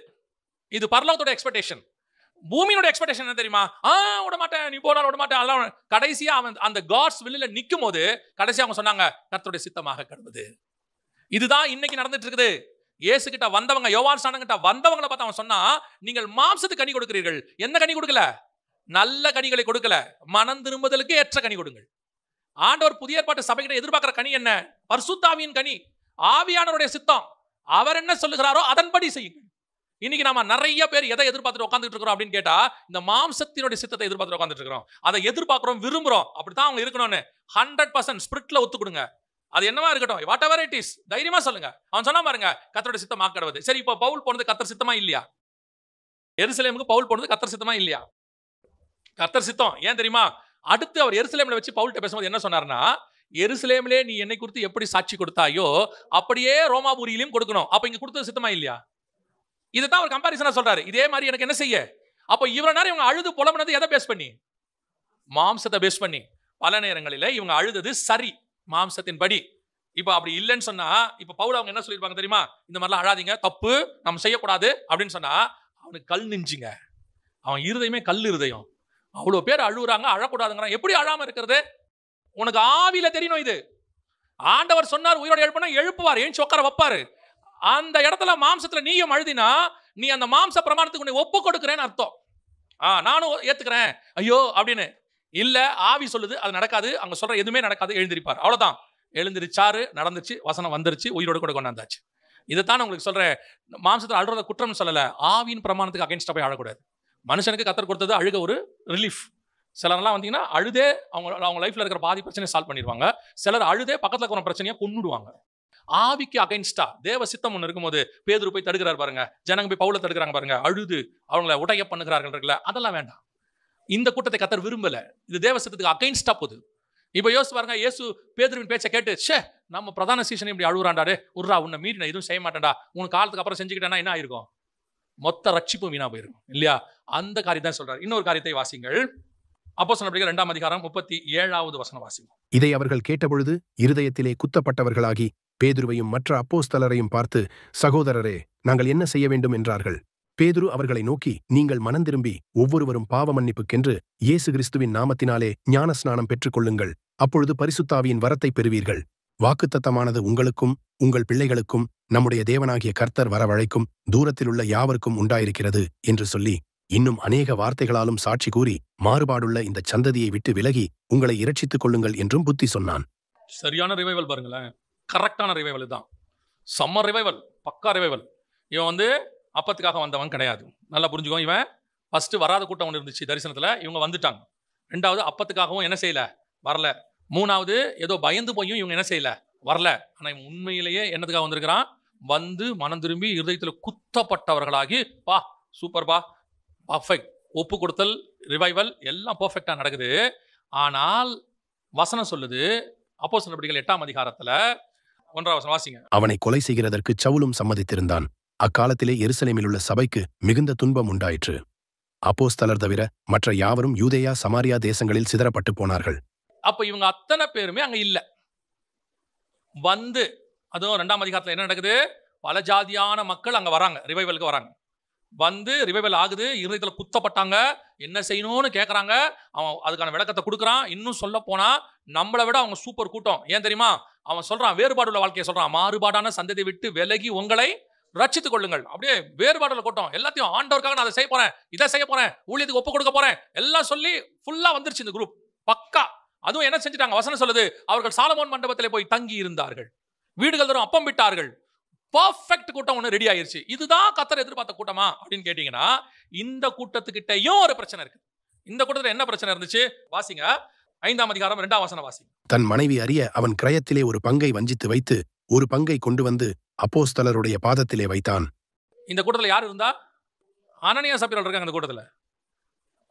இது பரலோகத்தோட எக்ஸ்பெக்டேஷன். பூமியோட எக்ஸ்பெக்டேஷன் என்ன தெரியுமா? விட மாட்டேன், நீ போனாலும் விட மாட்டேன். அதெல்லாம் கடைசியா அவன் அந்த காட்ஸ் வில்லில நிற்கும் போது கடைசியா அவங்க சொன்னாங்க, கர்த்தருடைய சித்தமாக கடவுது. இதுதான் இன்னைக்கு நடந்துட்டு இருக்குது. இயேசு கிட்ட வந்தவங்க, யோவான் ஸ்நானன் கிட்ட வந்தவங்களை பார்த்து அவன் சொன்னா, நீங்கள் மாம்சத்துக்கு கனி கொடுக்கிறீர்கள். என்ன கனி கொடுக்கல? நல்ல கனிகளை கொடுக்கல. மனம் திரும்புதலுக்கு ஏற்ற கனி கொடுங்கள். ஆண்டவர் புதிய ஏற்பாட்டு சபைகிட்ட எதிர்பார்க்கிற கனி என்ன? பரிசுத்த ஆவியின் கனி, ஆவியானவருடைய சித்தம். அவர் என்ன சொல்லுகிறாரோ அதன்படி செய்யுங்கள். இன்னைக்கு நாம நிறைய பேர் எதை எதிர்பார்த்துட்டு உட்காந்துட்டு இருக்கிறோம் அப்படின்னு கேட்டா, இந்த மாம்சத்தினுடைய சித்தத்தை எதிர்பார்த்துட்டு உட்காந்துட்டு இருக்கிறோம். அதை எதிர்பார்க்கிறோம், விரும்புறோம். அப்படித்தான் அவங்க இருக்கணும்னு 100% ஸ்பிரிட்ல ஒத்து கொடுங்க. அது என்னவா இருக்கட்டும், வாட் எவர் இட் இஸ், தைரியமா சொல்லுங்க. அவன் சொன்னா பாருங்க, கர்த்தருடைய சித்தம் ஆக்கப்படுவது. சரி, இப்போ பவுல் போனது கர்த்தர் சித்தமா இல்லையா? எருசலேமுக்கு பவுல் போனது கர்த்தர் சித்தமா இல்லையா? கர்த்தர் சித்தம். ஏன் தெரியுமா? அடுத்து அவர் எருசலேம்ல வச்சு பவுல்கிட்ட பேசும்போது என்ன சொன்னார்னா, எருசலேமிலே நீ என்னை குறித்து எப்படி சாட்சி கொடுத்தாயோ அப்படியே ரோமாபுரியிலும் கொடுக்கணும். அப்ப இங்க கொடுத்தது சித்தமா இல்லையா? இதுதான் ஒரு கம்பாரிசனா சொல்றாரு. இதே மாதிரி எனக்கு என்ன செய்ய? அப்ப இவ்வளவு நேரம் இவங்க அழுது புலம்புனது எதை பேஸ் பண்ணி? மாம்சத்தை பேஸ் பண்ணி. பல நேரங்களில் இவங்க அழுதது சரி, மாம்சத்தின் படி. இப்ப அப்படி இல்லைன்னு சொன்னா, இப்ப பவுல் அவங்க என்ன சொல்லிருப்பாங்க தெரியுமா? இந்த மாதிரிலாம் அழாதீங்க, தப்பு, நம்ம செய்யக்கூடாது அப்படின்னு சொன்னா, அவனுக்கு கல் நெஞ்சுங்க. அவன் இருதயமே கல் இருதயம். அவ்வளவு பேர் அழுகுறாங்க, அழக்கூடாதுங்கிறான். எப்படி அழாம இருக்கிறது? உனக்கு ஆவியில தெரியணும். இது ஆண்டவர் சொன்னார், உயிரோட எழுப்பினா எழுப்புவார், எழுச்சி உட்கார வைப்பாரு. அந்த இடத்துல மாம்சத்துல நீயும் அழுதினா, நீ அந்த மாம்ச பிரமாணத்துக்கு உன்னை ஒப்பு கொடுக்கிறேன்னு அர்த்தம். நானும் ஏத்துக்கிறேன் ஐயோ அப்படின்னு இல்ல. ஆவி சொல்லுது அது நடக்காது, அங்க சொல்ற எதுவுமே நடக்காது, எழுந்திருப்பார். அவ்வளவுதான். எழுந்திருச்சாரு, நடந்துச்சு, வசனம் வந்துருச்சு, உயிரோடு கூட கொண்டாந்தாச்சு. இதைத்தான் உங்களுக்கு சொல்றேன். மாம்சத்தில் அழுறத குற்றம் சொல்லல, ஆவியின் பிரமாணத்துக்கு அகைன்ஸ்டா போய் அழக்கூடாது. மனுஷனுக்கு கர்த்தர் கொடுத்தது அழுக ஒரு ரிலீஃப். சிலர்லாம் வந்தீங்கன்னா அழுதே அவங்க லைஃப்ல இருக்கிற பாதி பிரச்சனையை சால்வ் பண்ணிடுவாங்க. சிலர் அழுதே பக்கத்துல இருக்கிற பிரச்சனையை கொன்னுடுவாங்க. ஆவிக்கு அகைன்ஸ்டா தேவ சித்தம் ஒன்று இருக்கும்போது பேதுரு போய் தடுக்கிறார் பாருங்க, ஜனங்க போய் பவுலை தடுக்கிறாங்க பாருங்க, அழுது அவங்கள உடைய பண்ணுகிறார்கள் இருக்குல்ல, அதெல்லாம் வேண்டாம். இந்த கூட்டத்தை கர்த்தர் விரும்பல. இது தேவ சித்தத்துக்கு அகைன்ஸ்டா போகுது. இப்ப யோசிச்சு பாருங்க, இயேசு பேதுருவின் பேச்சை கேட்டு, ச்சே நம்ம பிரதான சீசன் இப்படி அழுகுறாண்டாடே, உர்ரா உன்னை மீறி நான் எதுவும் செய்ய மாட்டேன்டா, உனக்கு காலத்துக்கு அப்புறம் செஞ்சுக்கிட்டேன்னா என்ன ஆயிருக்கும்? மொத்த ரட்சிப்பும் வீணா போயிருக்கும் இல்லையா? அந்த காரியம் தான் சொல்றாரு. இன்னொரு காரியத்தை வாசிங்கள். அப்போஸ்தலர் 2 அதிகாரம் 37வது வசனம் வாசிங்க. இதை அவர்கள் கேட்டபொழுது இருதயத்திலே குத்தப்பட்டவர்களாகி பேதுருவையும் மற்ற அப்போஸ்தலரையும் பார்த்து, சகோதரரே, நாங்கள் என்ன செய்ய வேண்டும் என்றார்கள். பேதுரு அவர்களை நோக்கி, நீங்கள் மனம் திரும்பி ஒவ்வொருவரும் பாவ மன்னிப்புக்கென்று இயேசு கிறிஸ்துவின் நாமத்தினாலே ஞான ஸ்நானம் பெற்றுக் கொள்ளுங்கள். அப்பொழுது பரிசுத்தாவியின் வரத்தை பெறுவீர்கள். வாக்குத்தத்தமானது உங்களுக்கும் உங்கள் பிள்ளைகளுக்கும் நம்முடைய தேவனாகிய கர்த்தர் வரவழைக்கும் தூரத்திலுள்ள யாவருக்கும் உண்டாயிருக்கிறது என்று சொல்லி, இன்னும் அநேக வார்த்தைகளாலும் சாட்சி கூறி, மாறுபாடுள்ள இந்த சந்ததியை விட்டு விலகி உங்களை இரட்சித்துக் கொள்ளுங்கள் என்றும் புத்தி சொன்னான். சரியான ரிவைவல் பாருங்களேன். கரெக்டான ரிவைவல் தான். செம்ம ரிவைவல், பக்கா ரிவைவல். இவன் அப்பத்துக்காக வந்தவன் கிடையாது. நல்லா புரிஞ்சுக்கோ. இவன் ஃபர்ஸ்ட் வராத கூட்டம் ஒன்று இருந்துச்சு தரிசனத்துல, இவங்க வந்துட்டாங்க. ரெண்டாவது அப்பத்துக்காகவும் என்ன செய்யல, வரல. மூணாவது ஏதோ பயந்து போயும் இவங்க என்ன செய்யல, வரல. ஆனா இவன் உண்மையிலேயே என்னதுக்காக வந்திருக்கிறான்? வந்து மனம் திரும்பி இருதயத்துல குத்தப்பட்டவர்களாகி, பா சூப்பர் பா, பர்ஃபெக்ட், ஒப்பு கொடுத்தல், ரிவைவல் எல்லாம் பர்ஃபெக்டா நடக்குது. ஆனால் வசனம் சொல்லுது, அப்போஸ்தலர் நடபடிகள் 8 அதிகாரத்துல 1வது வசனம் வாசிங்க. அவனை கொலை செய்கிறதற்கு சவுலும் சம்மதித்திருந்தான். அக்காலத்திலே எருசலேமில் உள்ள சபைக்கு மிகுந்த துன்பம் உண்டாயிற்று. அப்போஸ்தலர் தவிர மற்ற யாவரும் யூதேயா சமாரியா தேசங்களில் சிதறப்பட்டு போனார்கள். அப்ப இவங்க அத்தனை பேருமே அங்க இல்ல. அதுவும் 2 அதிகாரத்துல என்ன நடக்குது? பல ஜாதியான மக்கள் அங்க வராங்க, ரிவைவலுக்கு வராங்க. ரிவைவல் ஆகுது, இருதயத்துல குத்தப்பட்டாங்க, என்ன செய்யணும்னு கேட்கறாங்க. அவன் அதுக்கான விளக்கத்தை கொடுக்குறான். இன்னும் சொல்ல போனா நம்மளை விட அவங்க சூப்பர் கூட்டம். ஏன் தெரியுமா? அவன் சொல்றான், வேறுபாடுள்ள வாழ்க்கையை சொல்றான். மாறுபாடான சந்ததியை விட்டு விலகி உங்களை ரட்சித்துக் கொள்ளுங்கள். அப்படியே வேறுபாடுள்ள கூட்டம் எல்லாத்தையும் ஆண்டவருக்காக நான் அதை செய்ய போறேன், இதை செய்ய போறேன், ஊழியத்துக்கு ஒப்பு கொடுக்க போறேன் எல்லாம் சொல்லி ஃபுல்லா வந்துருச்சு இந்த குரூப். பக்கா. அதுவும் என்ன செஞ்சுட்டாங்க? வசனம் சொல்லுது, அவர்கள் சாலமோன் மண்டபத்திலே போய் தங்கி இருந்தார்கள், வீடுகள் தரும் அப்பம் விட்டார்கள். பர்ஃபெக்ட் கூட்டம் ஒன்று ரெடி ஆயிருச்சு. இதுதான் கர்த்தர் எதிர்பார்த்த கூட்டமா அப்படின்னு கேட்டீங்கன்னா, இந்த கூட்டத்துக்கிட்டையும் ஒரு பிரச்சனை இருக்கு. இந்த கூட்டத்தில் என்ன பிரச்சனை இருந்துச்சு? வாசிங்க, 5 அதிகாரம் 2வது வசனம் வாசிங்க. தன் மனைவி அறிய அவன் கிரயத்திலே ஒரு பங்கை வஞ்சித்து வைத்து ஒரு பங்கை கொண்டு வந்து அப்போஸ்தலருடைய பாதத்திலே வைத்தான். இந்த கூட்டத்தில் யார் இருந்தா? அனனியா சப்பீரா இருக்காங்க. இந்த கூட்டத்தில்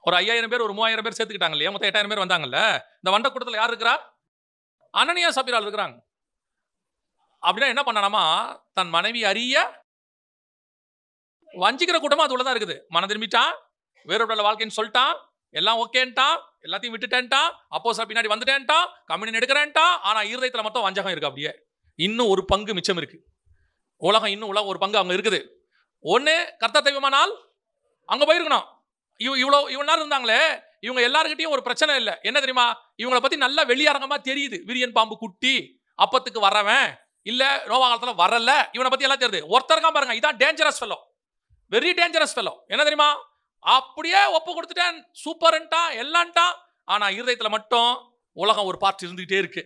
ஒரு 5000 பேர், ஒரு 3000 பேர் சேர்த்துக்கிட்டாங்க இல்லையா? மொத்தம் 8000 பேர் வந்தாங்கல்ல. இந்த வண்ட கூட்டத்தில் யார் இருக்கிறா? அனனியா சப்பீரா இருக்கிறாங்க. அப்படின்னா என்ன பண்ணாமா, தன் மனைவி அறிய வஞ்சிக்கிற கூட்டமா அது உள்ளதான் இருக்குது. மனம் திரும்பிட்டான், வேறுபட்ட வாழ்க்கைன்னு சொல்லிட்டான், எல்லாம் ஓகேன்ட்டான், எல்லாத்தையும் விட்டுட்டேன்ட்டான், அப்போஸ்தலர் பின்னாடி வந்துட்டேன்ட்டான், கம்யூனியன் எடுக்கிறேன்ட்டான். ஆனா இருதயத்துல மட்டும் வஞ்சகம் இருக்கு. அப்படியே இன்னும் ஒரு பங்கு மிச்சம் இருக்கு. உலகம் ஒரு பங்கு அங்க இருக்குது. ஒண்ணு கர்த்தர் தெய்வமானால் அங்க போயிருக்கணும். இவ்வளவு நேரம் இருந்தாங்களே, இவங்க எல்லாருக்கிட்டையும் ஒரு பிரச்சனை இல்லை. என்ன தெரியுமா? இவங்களை பத்தி நல்லா வெளியரங்கமா தெரியுது. விரியன் பாம்பு குட்டி, அப்பத்துக்கு வரவன் இல்ல, நோவா காலத்துல வரல, இவனை பத்தி எல்லாம் தெரியுது. ஒருத்தருக்கா பாருங்க, இதான் dangerous fellow, very dangerous fellow. என்ன தெரியுமா? அப்படியே ஒப்பு கொடுத்துட்டேன், சூப்பர்ன்ட்டான், எல்லான்ட்டான். ஆனா இருதயத்துல மட்டும் உலகம் ஒரு பார்ட் இருந்துகிட்டே இருக்கு.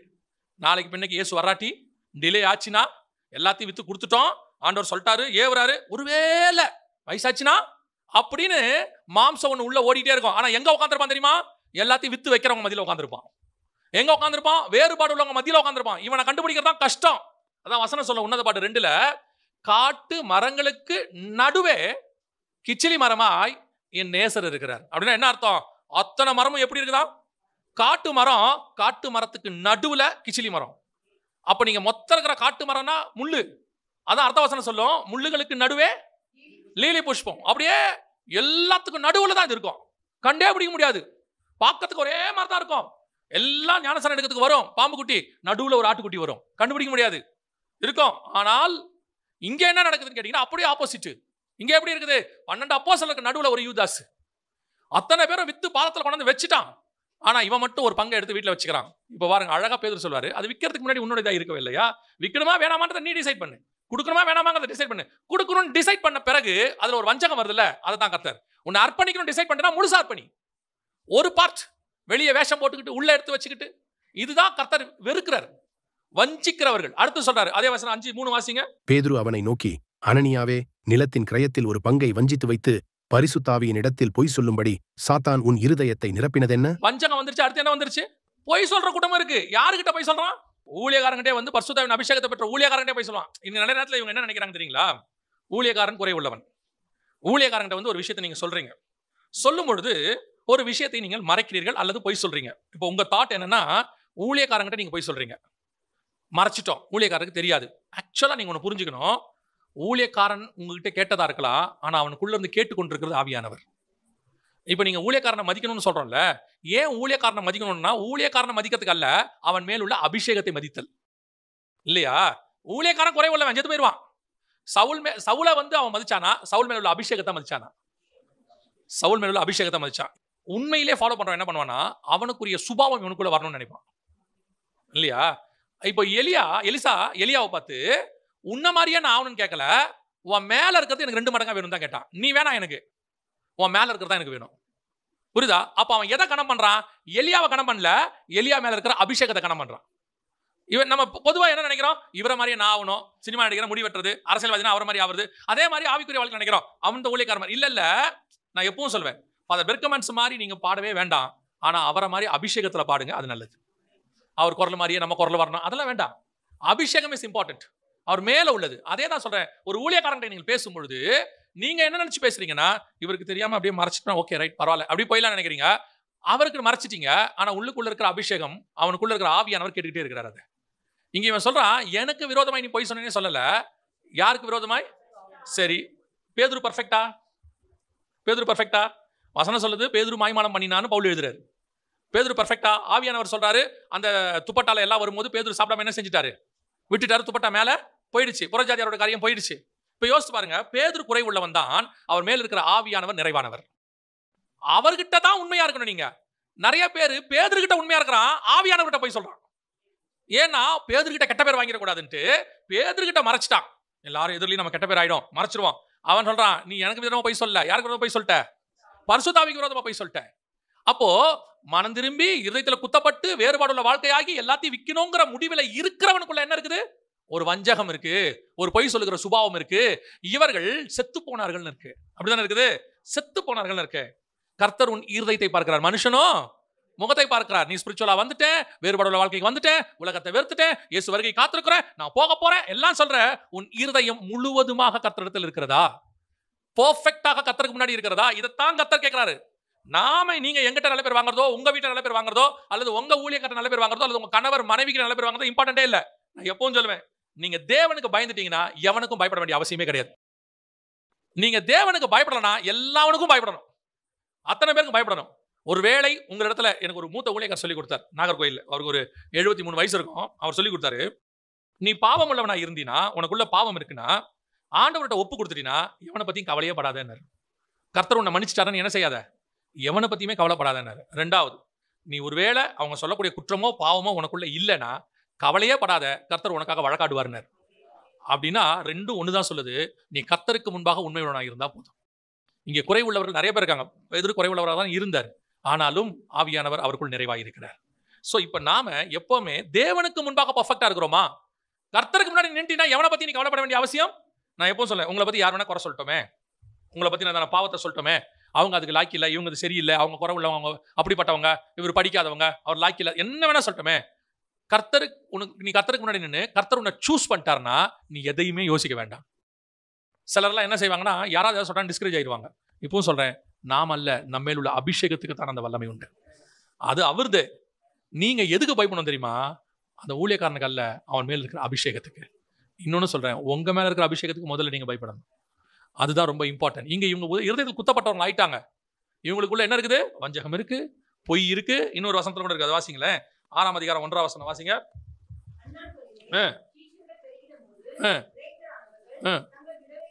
நாளைக்கு பின்னைக்கு இயேசு வராட்டி, டிலே ஆச்சுன்னா எல்லாத்தையும் வித்து கொடுத்துட்டோம், ஆண்டவர் சொல்லிட்டாரு, ஏவுறாரு, ஒருவேளை வயசாச்சுனா அப்படின்னு மாம்சம் ஒன்று உள்ள ஓடிட்டே இருக்கும். ஆனா எங்க உட்காந்துருப்பான் தெரியுமா? எல்லாத்தையும் வித்து வைக்கிறவங்க மத்தியில் உட்காந்துருப்பான். எங்க உட்காந்துருப்பான்? வேறுபாடு உள்ளவங்க மத்தியில் உட்காந்துருப்பான். இவனை கண்டுபிடிக்கிறதான் கஷ்டம். அதான் வசனம் சொல்ல உன்னத பாட்டு 2ல, காட்டு மரங்களுக்கு நடுவே கிச்சிலி மரமாய் என் நேசர் இருக்கிறார். அப்படின்னா என்ன அர்த்தம்? அத்தனை மரமும் எப்படி இருக்குதா? காட்டு மரம், காட்டு மரத்துக்கு நடுவுல கிச்சிலி மரம். அப்ப நீங்க மொத்தம் இருக்கிற காட்டு மரம்னா முள்ளு. அதான் அர்த்த வசனம் சொல்லும், முள்ளுகளுக்கு நடுவே லீலி புஷ்பம். அப்படியே எல்லாத்துக்கும் நடுவுல தான் இது இருக்கும். கண்டே பிடிக்க முடியாது. பார்க்கறதுக்கு ஒரே மாதிரி தான் இருக்கும். எல்லாம் ஞானஸ்நானம் எடுக்கிறதுக்கு வரும் பாம்பு குட்டி, நடுவுல ஒரு ஆட்டுக்குட்டி வரும், கண்டுபிடிக்க முடியாது இருக்கும். ஆனால் இங்க என்ன நடக்குதுன்னு கேட்டீங்கன்னா அப்படியே ஆப்போசிட். இங்க எப்படி இருக்குது? 12 அப்போஸ்தலருக்கு நடுவுல ஒரு யூதாஸ். அத்தனை பேரும் வித்து பாதத்துல கொண்டு வந்து வச்சுட்டான். ஆனா இவன் மட்டும் ஒரு பங்கை எடுத்து வீட்டுல வச்சுக்கிறான். இப்ப பாருங்க, அழகா பேதுரு சொல்வாரு, அது விக்கிறதுக்கு முன்னாடி உன்னோட இதா இருக்கவே இல்லையா? விக்கணுமா வேணாமான்றதை நீ டிசைட் பண்ணு. கொடுக்கணுமா வேணாமாங்கிறத டிசைட் பண்ணு. கொடுக்கணும்னு டிசைட் பண்ண பிறகு அதுல ஒரு வஞ்சகம் வருதுல்ல, அதை தான் கர்த்தர் உன்னை அர்ப்பணிக்கணும் டிசைட் பண்ணிட்டா முழுசா அர்ப்பணி. ஒரு பார்ட் வெளியே வேஷம் போட்டுக்கிட்டு உள்ள எடுத்து வச்சுக்கிட்டு, இதுதான் கர்த்தர் வெறுக்கிறார், வஞ்சிக்கிறவர்கள். அடுத்து சொல்றாரு, அதே வசனம் 5:3 வாசிங்க. பேதுரு அவனை நோக்கி, அனனியாவே, நிலத்தின் கிரயத்தில் ஒரு பங்கை வஞ்சித்து வைத்து பரிசுத்தாவியின் இடத்தில் பொய் சொல்லும்படி சாத்தான் உன் இருதயத்தை நிரப்பினதென்ன? வஞ்சகம் வந்துருச்சு. அடுத்து என்ன வந்துருச்சு? பொய் சொல்ற கூட்டமா இருக்கு. யாருகிட்ட பொய் சொல்றான்? ஊழியக்காரங்கிட்டே வந்து பரிசுத்தாவின் அபிஷேகத்தை பெற்ற ஊழியக்காரங்கிட்டே பொய் சொல்லுவான். இந்த நிறைய நேரத்தில் இவங்க என்ன நினைக்கிறாங்க தெரியுங்களா? ஊழியக்காரன் குறை உள்ளவன். ஊழியக்காரங்கிட்ட வந்து ஒரு விஷயத்தை நீங்க சொல்றீங்க, சொல்லும் பொழுது ஒரு விஷயத்தை நீங்கள் மறைக்கிறீர்கள் அல்லது பொய் சொல்றீங்க. இப்போ உங்க தாட் என்னன்னா, ஊழியக்காரங்கிட்ட நீங்க பொய் சொல்றீங்க, மறைச்சிட்டோம், ஊழியக்காரருக்கு தெரியாது. ஆக்சுவலா நீங்க ஒன்று புரிஞ்சுக்கணும், ஊழியக்காரன் உங்ககிட்ட கேட்டதா இருக்கலாம், ஆனா அவனுக்குள்ள இருந்து கேட்டுக்கொண்டிருக்கிறது ஆவியானவர். இப்ப நீங்க ஊழியக்காரனை மதிக்கணும்னு சொல்றோம்ல, ஏன் ஊழியக்காரனை மதிக்கணும்னா, ஊழியக்காரனை மதிக்கிறதுக்கு அல்ல, அவன் மேல் உள்ள அபிஷேகத்தை மதித்தல் இல்லையா? ஊழியக்காரன் குறை உள்ளவன் செத்து போயிடுவான். சவுலை வந்து அவன் மதிச்சானா? சவுல் மேல உள்ள அபிஷேகத்தை மதிச்சானா? சவுல் மேல உள்ள அபிஷேகத்தை மதிச்சான். உண்மையிலே ஃபாலோ பண்றவன் என்ன பண்ணுவானா, அவனுக்குரிய சுபாவம் இவனுக்குள்ள வரணும்னு நினைப்பான் இல்லையா? இப்போ எலிசா எலியாவை பார்த்து, உன்ன மாதிரியே நான் ஆகணும்னு கேட்கல, உன் மேல இருக்கிறது எனக்கு 2 மடங்கா வேணும் தான் கேட்டான். நீ வேணா, எனக்கு உன் மேல இருக்கிறதா எனக்கு வேணும். புரியுதா? அப்ப அவன் எதை கணம் பண்றான்? எலியாவை கணம் பண்ணல, எலியா மேல இருக்கிற அபிஷேகத்தை கணம் பண்றான். இவன் நம்ம பொதுவா என்ன நினைக்கிறோம்? இவரை மாதிரியே நான் ஆகணும், சினிமா நடிக்கிற முடி வெட்டுறது, அரசியல்வாதினா அவரை மாதிரி ஆகுறது, அதே மாதிரி ஆவிக்குரிய வாழ்க்கை நினைக்கிறோம். அவன் ஊழியக்கார மாதிரி இல்ல. நான் எப்பவும் சொல்வேன், ஃபாதர் பெர்கமன்ஸ் மாதிரி நீங்க பாடவே வேண்டாம், ஆனா அவரை மாதிரி அபிஷேகத்துல பாடுங்க, அது நல்லது. அவர் குரல் மாதிரியே நம்ம குரல் வரணும், அதெல்லாம் வேண்டாம். அபிஷேகம் இஸ் இம்பார்ட்டன்ட், அவர் மேல உள்ளது. அதே தான் சொல்றேன், ஒரு ஊழியக்காரன் நீங்கள் பேசும்பொழுது நீங்க என்ன நினைச்சு பேசுறீங்கன்னா, இவருக்கு தெரியாம அப்படியே மறைச்சிட்டா ஓகே ரைட் பரவாயில்ல அப்படி போயிலாம் நினைக்கிறீங்க. அவருக்கு மறைச்சிட்டீங்க, ஆனா உள்ளுக்குள்ள இருக்கிற அபிஷேகம், அவனுக்குள்ள இருக்கிற ஆவியானவர் கேட்டுக்கிட்டே இருக்கிறார். அது இங்க இவன் சொல்றான், எனக்கு விரோதமாய் நீ பொய் சொன்னேன்னு சொல்லல, யாருக்கு விரோதமாய்? சரி, பேதுரு பர்ஃபெக்டா? பேதுரு பர்ஃபெக்டா? வசனம் சொல்லுது பேதுரு மாய்மாலம் பண்ணினான்னு பவுல் எழுதுறாரு. பேதுரு பர்ஃபெக்டா? ஆவியானவர் சொல்றாரு, அந்த துப்பட்டால எல்லாம் வரும்போது பேதுரு சாப்பிடாம என்ன செஞ்சிட்டாரு? விட்டுட்டாரு. துப்பட்டா மேல போயிடுச்சு, புறஜாதியாரோட காரியம் போயிடுச்சு. இப்ப யோசிச்சு பாருங்க, பேதுரு குறை உள்ளவன் தான், அவர் மேல் இருக்கிற ஆவியானவர் நிறைவானவர். அவர்கிட்ட தான் உண்மையா இருக்கணும். நீங்க நிறைய பேர் பேதுருகிட்ட உண்மையா இருக்கிறான், ஆவியானவர்கிட்ட போய் சொல்றான். ஏன்னா பேதுருகிட்ட கெட்ட பேர் வாங்கிடக்கூடாதுன்ட்டு பேதுருகிட்ட மறைச்சிட்டான். எல்லாரும் எதிரிலையும் நம்ம கெட்ட பேர் ஆயிடும், மறைச்சிருவோம். அவன் சொல்றான், நீ எனக்கு விரோதமா போய் சொல்ல, யாருக்கு விரோதமா போய் சொல்லிட்ட? பரிசுத்தாவிக்கு விரோதமா போய் சொல்லிட்ட. அப்போ மனம் திரும்பி இதயத்துல குத்தப்பட்டு வேறுபாடுள்ள வாழ்க்கையாகி எல்லாத்தையும் விற்கணுங்கிற முடிவில் இருக்கிறவனுக்குள்ள என்ன இருக்குது? ஒரு வஞ்சகம் இருக்கு, ஒரு பொய் சொல்லுகிற சுபாவம் இருக்கு. இவர்கள் செத்து போனார்கள் இருக்கு. அப்படிதானே இருக்குது? செத்து போனார்கள் இருக்கு. கர்த்தர் உன் இருதயத்தை பார்க்கிறார், மனுஷனோ முகத்தை பார்க்கிறார். நீ ஸ்பிரிச்சுவலா வந்துட்டேன், வேறுபாடுள்ள வாழ்க்கைக்கு வந்துட்டேன், உலகத்தை வெறுத்துட்டேன், இயேசு வருகை காத்திருக்கிறேன், நான் போக போறேன் எல்லாம் சொல்ற, உன் இருதயம் முழுவதுமாக கர்த்தரிடத்தில் இருக்கிறதா? பெர்ஃபெக்ட்டாக கர்த்தருக்கு முன்னாடி இருக்கிறதா? இதைத்தான் கர்த்தர் கேட்கிறாரு. நாம நீங்க எங்கிட்ட நல்ல பேர் வாங்குறதோ, உங்க வீட்டில் நல்ல பேர் வாங்குறதோ, அல்லது உங்க ஊழியக்காரர் நல்ல பேர் வாங்குறதோ, அல்லது உங்க கணவர் மனைவிக்கு நல்ல பேர் வாங்குறதோ இம்பார்ட்டன்டே இல்ல. நான் எப்பவும் சொல்லுவேன், நீங்க தேவனுக்கு பயந்துட்டீங்கன்னா எவனுக்கும் பயப்பட வேண்டிய அவசியமே கிடையாது. நீங்க தேவனுக்கு பயப்படலனா எல்லாவனுக்கும் பயப்படணும், அத்தனை பேருக்கு பயப்படணும். ஒருவேளை உங்க இடத்துல எனக்கு ஒரு மூத்த ஊழியக்காரர் சொல்லி கொடுத்தார், நாகர்கோயில், அவருக்கு ஒரு 73 வயசு இருக்கும். அவர் சொல்லி கொடுத்தாரு, நீ பாவம் உள்ளவனா இருந்தீனா, உனக்குள்ள பாவம் இருக்குன்னா ஆண்டவர்கிட்ட ஒப்பு கொடுத்துட்டீங்கன்னா எவனை பத்தியும் கவலையே படாதேன்னாரு. கர்த்தர் உன்னை மன்னிச்சிட்டாருன்னு என்ன செய்யாத, எவனை பத்தியுமே கவலைப்படாதேன்னாரு. 2வது, நீ ஒருவேளை அவங்க சொல்லக்கூடிய குற்றமோ பாவமோ உனக்குள்ள இல்லைன்னா கவலையே படாத, கர்த்தர் உனக்காக வழக்காடுவார்னார். அப்படின்னா 2ம் ஒண்ணுதான் சொல்லுது, நீ கர்த்தருக்கு முன்பாக உண்மையுள்ளவனாக இருந்தா போதும். இங்கே குறை உள்ளவர்கள் நிறைய பேர் இருக்காங்க. பேதுரு குறை உள்ளவராக தான் இருந்தார், ஆனாலும் ஆவியானவர் அவருக்குள் நிறைவாக இருக்கிறார். சோ இப்ப நாம எப்பவுமே தேவனுக்கு முன்பாக பர்ஃபெக்டா இருக்கிறோமா? கர்த்தருக்கு முன்னாடி நின்றுனா எவனை பத்தி நீ கவலைப்பட வேண்டிய அவசியம் நான் எப்போ சொல்ல உங்களை பத்தி யார் வேணா குறை சொல்லட்டோமே, உங்களை பத்தி நான் பாவத்தை சொல்லட்டோமே, அவங்க அதுக்கு லாக்கி இல்லை, இவங்க அது சரியில்லை, அவங்க குறை உள்ளவங்க, அப்படிப்பட்டவங்க, இவர் படிக்காதவங்க, அவர் லாக்கி இல்லை, என்ன வேணா சொல்லட்டோமே. நீ கர்த்தருக்கு முன்னாடி நின்று கர்த்தர் உன்னை சூஸ் பண்ணிட்டாருன்னா நீ எதையுமே யோசிக்க வேண்டாம். சிலர்லாம் என்ன செய்வாங்கன்னா, யாராவது ஏதாவது சொல்றாங்க டிஸ்கரேஜ் ஆயிடுவாங்க. இப்பவும் சொல்றேன், நாம் அல்ல, நம்ம மேல் உள்ள அபிஷேகத்துக்கு தான் அந்த வல்லமை உண்டு. அது அவருது. நீங்க எதுக்கு பயப்படணும் தெரியுமா? அந்த ஊழியக்காரனுக்கு அல்ல, அவன் மேல் இருக்கிற அபிஷேகத்துக்கு. இன்னொன்னு சொல்றேன், உங்க மேல இருக்கிற அபிஷேகத்துக்கு முதல்ல நீங்க பயப்படணும். அதுதான் ரொம்ப இம்பார்ட்டன்ட். இங்க இவங்க இருதயத்தில் குத்தப்பட்டவங்க ஆயிட்டாங்க. இவங்களுக்குள்ள என்ன இருக்குது? வஞ்சகம் இருக்கு, பொய் இருக்கு. இன்னொரு வசனத்துல கூட இருக்கு, அது வாசிங்களேன். 6ஆம் அதிகாரம் 1ஆம் வசனம் வாசிங்க.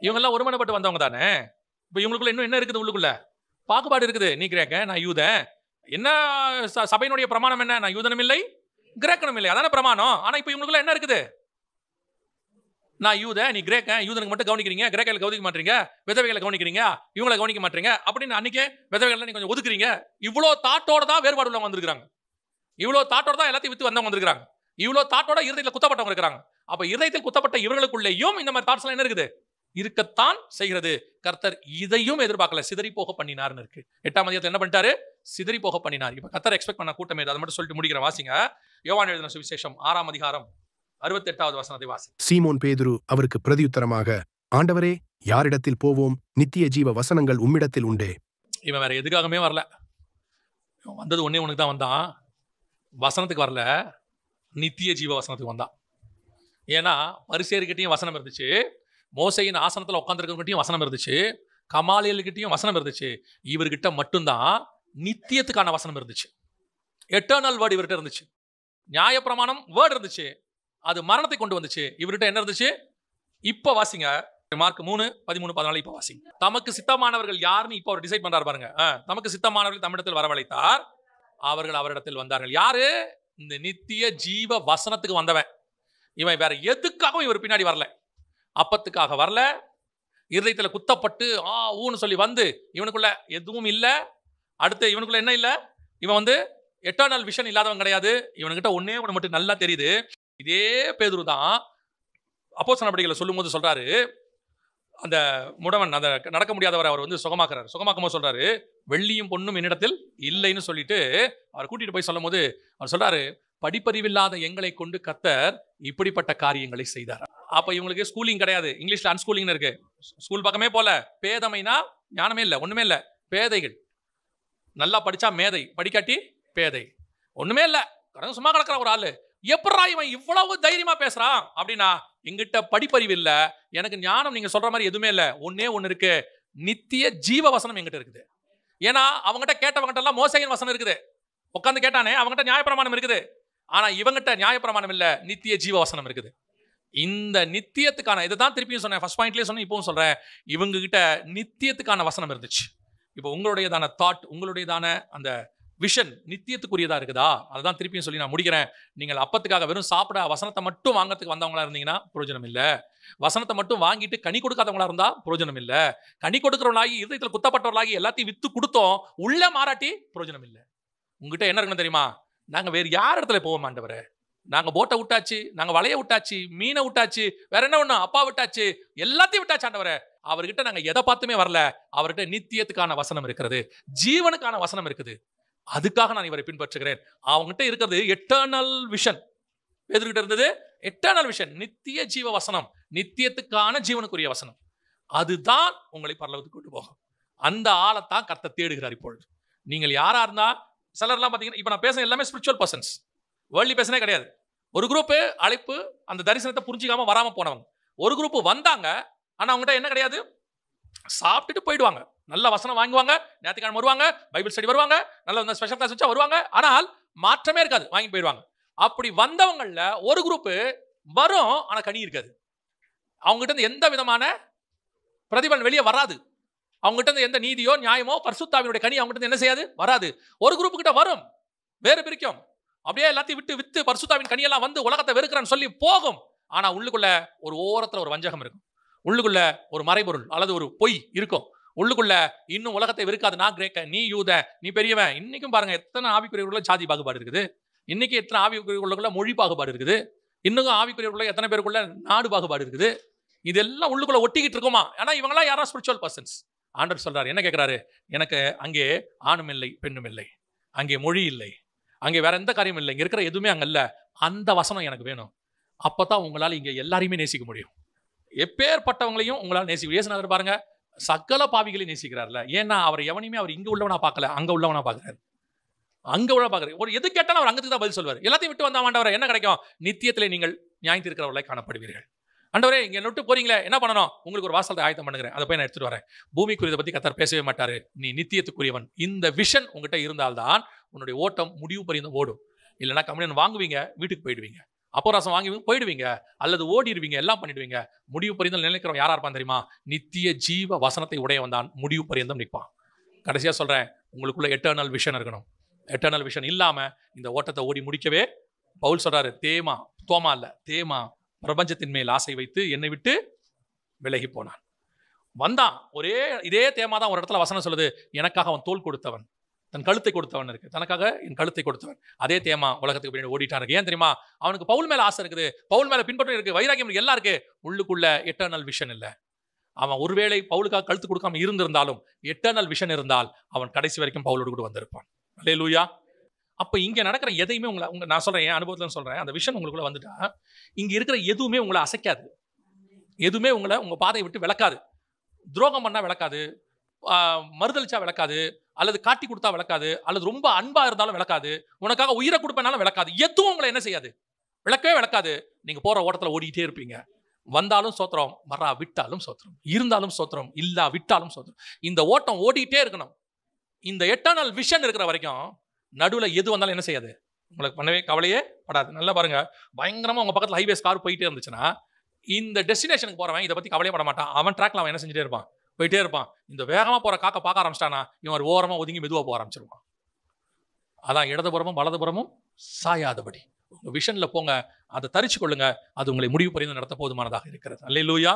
இவங்க எல்லாம் ஒருமனப்பட்டு வந்தவங்க தானே. இப்ப இவங்களுக்குள்ள இன்னும் என்ன இருக்குது? உள்ளுக்குள்ள பாகுபாடு இருக்குது. நீ கிரேக்க, நான் யூதன். என்ன சபையினுடைய பிரமாணம் என்ன? நான் யூதனும் இல்லை, கிரேக்கனும் இல்லை, அதான பிரமாணம். ஆனா இப்ப இவங்களுக்குள்ள என்ன இருக்குது? நான் யூதன், நீ கிரேக்கன். யூதனுக்கு மட்டும் கவனிக்கிறீங்க, கிரேக்கர்களை கவனிக்க மாட்டீங்க, விதவைகளை கவனிக்கிறீங்க, இவங்களை கவனிக்க மாட்டீங்க அப்படின்னு அன்னைக்கே விதவைகளை நீ கொஞ்சம் ஒதுக்குறீங்க. இவ்வளோ தாட்டோட தான் வேறுபாடு உள்ளவங்க வந்திருக்காங்க. இவ்வளோ தாட்டோட தான் எல்லாத்தையும் வித்து வந்தவங்க வந்திருக்காங்க. இவ்வளோ தாட்டோட இருதயத்தில் குத்தப்பட்டவங்க இருக்கிறாங்க. அப்ப இருதயத்தில் குத்தப்பட்ட இவர்களுக்குள்ளேயும் இந்த மாதிரி தாட்ஸ் என்ன இருக்குது? இருக்கத்தான் செய்கிறது. கர்த்தர் இதையும் எதிர்பார்க்கல, சிதறி போக பண்ணினார்னு இருக்கு. 8ஆம் அதிகாரத்தில் என்ன பண்ணிட்டாரு? சிதறி போக பண்ணினார். இப்ப கர்த்தர் எக்ஸ்பெக்ட் பண்ண கூட்டம் ஏது? அதை மட்டும் சொல்லிட்டு முடிக்கிற வாசிங்க. யோவான் எழுதின சுவிசேஷம் 6ஆம் அதிகாரம் 68வது வசனத்தை வாசி. சீமோன் பேதுரு அவருக்கு பிரதியுத்தரமாக, ஆண்டவரே, யாரிடத்தில் போவோம்? நித்திய ஜீவ வசனங்கள் உம்மிடத்தில் உண்டே. இவன் வேற எதுக்காகவே வரல. வந்தது ஒன்னே உனக்கு தான் வந்தான். வசனத்துக்கு வரல, நித்திய ஜீவ வசனத்துக்கு வந்தான். ஏன்னா பரிசேயர்கிட்டையும் வசனம் இருந்துச்சு, மோசையின் ஆசனத்தில் உட்காந்துருக்கிட்டையும் வசனம் இருந்துச்சு, கமாலியல்கிட்டையும் வசனம் இருந்துச்சு. இவர்கிட்ட மட்டும்தான் நித்தியத்துக்கான வசனம் இருந்துச்சு. எட்டர்னல் வேர்டு இவர்கிட்ட இருந்துச்சு. நியாயப்பிரமாணம் வேர்டு இருந்துச்சு, அது மரணத்தை கொண்டு வந்துச்சு. இவர்கிட்ட என்ன இருந்துச்சு? இப்ப வாசிங்க, மார்க் 3:13-14. இப்ப வாசிங்க. தமக்கு சித்தமானவர்கள் யாருன்னு இப்ப அவர் டிசைட் பண்றாரு பாருங்க. தமக்கு சித்தமானவர்கள் தம்மிடத்தில் வரவழைத்தார், அவர்கள் அவரிடத்தில் வந்தார்கள். யாரு? இந்த நித்திய ஜீவ வசனத்துக்கு வந்தவன். இவன் வேற எதுக்காகவும் இவர் பின்னாடி வரல. அப்பத்துக்காக வரல, இருதயத்தில் குத்தப்பட்டு ஊன்னு சொல்லி வந்து இவனுக்குள்ள எதுவும் இல்லை. அடுத்து இவனுக்குள்ள என்ன இல்லை? இவன் வந்து எட்டர்னல் விஷன் இல்லாதவன் கிடையாது. இவனுக்கிட்ட ஒன்னே ஒன்று மட்டும் நல்லா தெரியுது. இதே பேதுரு தான் அப்போஸ்தலர் நடவடிக்கைகளை சொல்லும் போது சொல்றாரு, அந்த முடவன், அந்த நடக்க முடியாதவரை அவர் வந்து சுகமாக்குறாரு. சுகமாக்கும் சொல்றாரு, வெள்ளியும் பொண்ணும் என்னிடத்தில் இல்லைன்னு சொல்லிட்டு அவர் கூட்டிட்டு போய் சொல்லும் போது அவர் சொல்றாரு, படிப்பறிவில்லாத எங்களை கொண்டு கர்த்தர் இப்படிப்பட்ட காரியங்களை செய்தார். அப்ப இவங்களுக்கு ஸ்கூலிங் கிடையாது. இங்கிலீஷ்ல அன்ஸ்கூலிங் இருக்கு. ஸ்கூல் பக்கமே போல. பேதமைனா ஞானமே இல்லை, ஒண்ணுமே இல்லை. பேதைகள். நல்லா படிச்சா மேதை, படிக்காட்டி பேதை. ஒண்ணுமே இல்லை, சும்மா கிடக்கிற ஒரு ஆளு. எப்படா இவன் இவ்வளவு தைரியமா பேசுறான் அப்படின்னா, எங்கிட்ட படிப்பறிவு இல்லை, எனக்கு ஞானம் நீங்க சொல்ற மாதிரி எதுவுமே இல்லை. ஒன்னே ஒண்ணு இருக்கு, நித்திய ஜீவ வசனம் எங்கிட்ட இருக்குது. ஏன்னா அவங்ககிட்ட கேட்டவங்கிட்ட எல்லாம் மோசையின் வசனம் இருக்குது, உட்காந்து கேட்டானே, அவங்ககிட்ட நியாயப்பிரமாணம் இருக்குது. ஆனா இவங்கிட்ட நியாயப்பிரமாணம் இல்ல, நித்திய ஜீவ வசனம் இருக்குது. இந்த நித்தியத்துக்கான, இதுதான் திருப்பியும் சொன்னேன், ஃபர்ஸ்ட் பாயிண்ட்லயே சொன்னேன், இப்பவும் சொல்றேன், இவங்க கிட்ட நித்தியத்துக்கான வசனம் இருந்துச்சு. இப்போ உங்களுடையதான தாட், உங்களுடையதான அந்த விஷன் நித்தியத்துக்குரியதா இருக்குதா? அதுதான் திருப்பியும் சொல்லி நான் முடிக்கிறேன். நீங்கள் அப்பத்துக்காக வெறும் சாப்பிட வசனத்தை மட்டும் வாங்கறதுக்கு வந்தவங்களா இருந்தீங்கன்னா பிரயோஜனம் இல்லை. வசனத்தை மட்டும் வாங்கிட்டு கனி கொடுக்காதவங்களா இருந்தா பிரயோஜனம் இல்லை. கனி கொடுக்கிறவங்களாகி இருதயத்தில் குத்தப்பட்டவர்களாகி எல்லாத்தையும் வித்து கொடுத்தோம், உள்ள மாறாட்டி பிரயோஜனம் இல்லை. உங்ககிட்ட என்ன இருக்குன்னு தெரியுமா? நாங்க வேறு யார் இடத்துல போவோம் ஆண்டவரே? நாங்க போட்டை விட்டாச்சு, நாங்க வலைய விட்டாச்சு, மீனை விட்டாச்சு, வேற என்ன ஒண்ணு, அப்பா விட்டாச்சு, எல்லாத்தையும் விட்டாச்சு ஆண்டவரே. அவர்கிட்ட நாங்க எதை பார்த்துமே வரல. அவர்கிட்ட நித்தியத்துக்கான வசனம் இருக்கிறது, ஜீவனுக்கான வசனம் இருக்குது. அதுக்காக நான் இவரை பின்பற்றுகிறேன். அவங்ககிட்ட இருக்கிறது எட்டர்னல் விஷன். பேதுருகிட்ட இருந்தது எட்டர்னல் விஷன், நித்திய ஜீவ வசனம், நித்தியத்துக்கான ஜீவனுக்குரிய வசனம். அதுதான் உங்களை பரலோகத்துக்கு கொண்டு போகும். அந்த ஆளைத்தான் கர்த்தர் தேடுகிறார் இப்பொழுது. நீங்கள் யாரா இருந்தா, சிலர்லாம் பார்த்தீங்கன்னா, இப்போ நான் பேச எல்லாமே ஸ்பிரிச்சுவல் பர்சன்ஸ், வேர்ல்ட்லி பேசனே கிடையாது. ஒரு குரூப்பு அழைப்பு, அந்த தரிசனத்தை புரிஞ்சிக்காம வராம போனவங்க. ஒரு குரூப் வந்தாங்க, ஆனா அவங்ககிட்ட என்ன கிடையாது, சாப்பிட்டுட்டு போயிடுவாங்க. நல்ல வசனம் வாங்குவாங்க, ஞாயிற்றுக்கிழமை வருவாங்க, பைபிள் ஸ்டடி வருவாங்க, நல்ல ஸ்பெஷல் கிளாஸ் வச்சா வருவாங்க, ஆனால் மாற்றமே இருக்காது, வாங்கி போயிடுவாங்க. அப்படி வந்தவங்கள ஒரு குரூப் வரும், ஆனா கனி இருக்காது. அவங்ககிட்ட இருந்து எந்த விதமான பிரதிபலன் வெளியே வராது. அவங்ககிட்ட இருந்து எந்த நீதியோ நியாயமோ பரிசுத்தாவினுடைய கனி அவங்ககிட்ட என்ன செய்யாது, வராது. ஒரு குரூப் கிட்ட வரும், வேறு பிரிக்கும், அப்படியே எல்லாத்தையும் விட்டு வித்து பரிசுத்தாவின் கனியெல்லாம் வந்து உலகத்தை வெறுக்கிறேன்னு சொல்லி போகும். ஆனா உள்ளுக்குள்ள ஒரு ஓரத்துல ஒரு வஞ்சகம் இருக்கும், உள்ளுக்குள்ள ஒரு மறைபொருள் அல்லது ஒரு பொய் இருக்கும். உள்ளுக்குள்ள இன்னும் உலகத்தை வெறுக்காது. நான் கிரேக்க, நீ யூத, நீ பெரியவன். இன்னைக்கும் பாருங்க எத்தனை ஆவிக்குரியவர்களுக்குள்ள ஜாதி பாகுபாடு இருக்குது. இன்னைக்கு எத்தனை ஆவிக்குரியவர்களுக்குள்ள மொழி பாகுபாடு இருக்குது. இன்னும் ஆவிக்குரியவர்களுக்குள்ள எத்தனை பேருக்குள்ள நாடு பாகுபாடு இருக்குது. இதெல்லாம் உள்ளுக்குள்ள ஒட்டிக்கிட்டு இருக்குமா? ஏன்னா இவங்களாம் யாரா ஸ்பிரிச்சுவல் பர்சன்ஸ். ஆண்டவர் சொல்றாரு, என்ன கேட்கிறாரு? எனக்கு அங்கே ஆணும் இல்லை பெண்ணும் இல்லை, அங்கே மொழி இல்லை, அங்கே வேற எந்த காரியம் இல்லை, இங்க இருக்கிற எதுவுமே அங்க இல்ல. அந்த வசனம் எனக்கு வேணும். அப்பதான் உங்களால இங்க எல்லாரையுமே நேசிக்க முடியும். எப்பேற்பட்டவங்களையும் உங்களால நேசிக்க. இயேசுநாதர் பாருங்க, சகல பாவிகளையும் நேசிக்கிறார்ல. ஏன்னா அவர் எவனையுமே அவர் இங்க உள்ளவனா பார்க்கல, அங்க உள்ளவனா பார்க்கிறார். அங்க உள்ள பார்க்குறாரு. ஒரு எது கேட்டாலும் அவர் அங்கத்துக்கு தான் பதில் சொல்வார். எல்லாத்தையும் விட்டு வந்த ஆண்டவரே என்ன கிடைக்கும்? நித்தியத்திலே நீங்கள் நியாயம் தீர்க்கிறவர்களாய் காணப்படுவீர்கள். ஆண்டவரே இங்க விட்டு போறீங்களே, என்ன பண்ணணும்? உங்களுக்கு ஒரு வாசலத்தை ஆயத்தம் பண்ணுகிறேன், அதை போய் நான் எடுத்துட்டு வரேன். பூமிக்குரியதை பத்தி கர்த்தர் பேசவே மாட்டாரு. நீ நித்தியத்துக்குரியவன். இந்த விஷன் உங்ககிட்ட இருந்தால்தான் உன்னுடைய ஓட்டம் முடிவு பரியந்தம் ஓடும். இல்லைன்னா கம்யூனியன் வாங்குவீங்க, வீட்டுக்கு போயிடுவீங்க. அப்போராசம் வாங்குவீங்க, போயிடுவீங்க, அல்லது ஓடிடுவீங்க, எல்லாம் பண்ணிடுவீங்க. முடிவு பரியந்தம் நினைக்கிறவன் யாரா இருப்பான் தெரியுமா? நித்திய ஜீவ வசனத்தை உடையவன் தான் முடிவு பரியந்தம் நிற்பான். கடைசியா சொல்றேன், உங்களுக்குள்ள எட்டர்னல் விஷன் இருக்கணும். எட்டர்னல் விஷன் இல்லாம இந்த ஓட்டத்தை ஓடி முடிக்கவே பவுல் சொல்றாரு, தேமா பிரபஞ்சத்தின் மேல் ஆசை வைத்து என்னை விட்டு விலகி போனான். வந்தான், இதே தேமா தான் ஒரு இடத்துல வசனம் சொல்லுது, எனக்காக அவன் தோல் கொடுத்தவன், தன் கழுத்தை கொடுத்தவன் இருக்கு, தனக்காக என் கழுத்தை கொடுத்தவன். அதே தேமா உலகத்துக்கு பின்னாடி ஓடிட்டான் இருக்கு. ஏன் தெரியுமா? அவனுக்கு பவுல் மேல ஆசை இருக்குது, பவுல் மேல பின்பற்றம் இருக்கு, வைராக்கியம் இருக்கு, எல்லாம் இருக்கு. உள்ளுக்குள்ள எட்டர்னல் விஷன் இல்ல. அவன் ஒருவேளை பவுலுக்காக கழுத்து கொடுக்காம இருந்திருந்தாலும் எட்டர்னல் விஷன் இருந்தால் அவன் கடைசி வரைக்கும் பவுலோடு கூட வந்திருப்பான். அல்லேலூயா. அப்ப இங்க நடக்கிற எதையுமே நான் சொல்றேன், என் அனுபவத்துல சொல்றேன், அந்த விஷன் உங்களுக்குள்ள வந்துட்டா இங்க இருக்கிற எதுவுமே உங்களை அசைக்காது. எதுவுமே உங்க பாதையை விட்டு விளக்காது. துரோகம் பண்ணா விளக்காது, மறுதளிச்சா விளக்காது, அல்லது காட்டி கொடுத்தா விளக்காது, அல்லது ரொம்ப அன்பா இருந்தாலும் விளக்காது, உனக்காக உயிரை கொடுப்பனாலும் விளக்காது. எதுவும் உங்களை என்ன செய்யாது? விளக்கவே விளக்காது. நீங்க போற ஓட்டத்துல ஓடிட்டே இருப்பீங்க. வந்தாலும் சோத்திரம், விட்டாலும் சோத்திரம், இருந்தாலும் சோத்திரம், இல்லா விட்டாலும் சோத்திரம். இந்த ஓட்டம் ஓடிட்டே இருக்கணும். இந்த எட்டர்னல் விஷன் இருக்கிற வரைக்கும் நடுவுல எது வந்தாலும் என்ன செய்யாது? உங்களுக்கு பண்ணவே கவலையே படாது. நல்லா பாருங்க, பயங்கரமா உங்க பக்கத்துல ஹைவேஸ் கார் போயிட்டே இருந்துச்சுன்னா இந்த டெஸ்டினேஷனுக்கு போறவன் இதை பத்தி கவலையே பட மாட்டான். அவன் ட்ராக்ல அவன் என்ன செஞ்சுட்டே இருப்பான்? போயிட்டே இருப்பான். இந்த வேகமா போற காக்க பார்க்க ஆரம்பிச்சிட்டானா இவன் ஒரு ஓரமா ஒதுங்கி மெதுவா போக ஆரம்பிச்சிருவான். அதான் இடதுபுறமும் வலதுபுறமும் சாயாதபடி உங்க விஷன்ல போங்க, அதை தரிச்சு கொள்ளுங்க. அது உங்களை முடிவு பரிந்து நடத்த போதுமானதாக இருக்கிறது. அல்லேலூயா.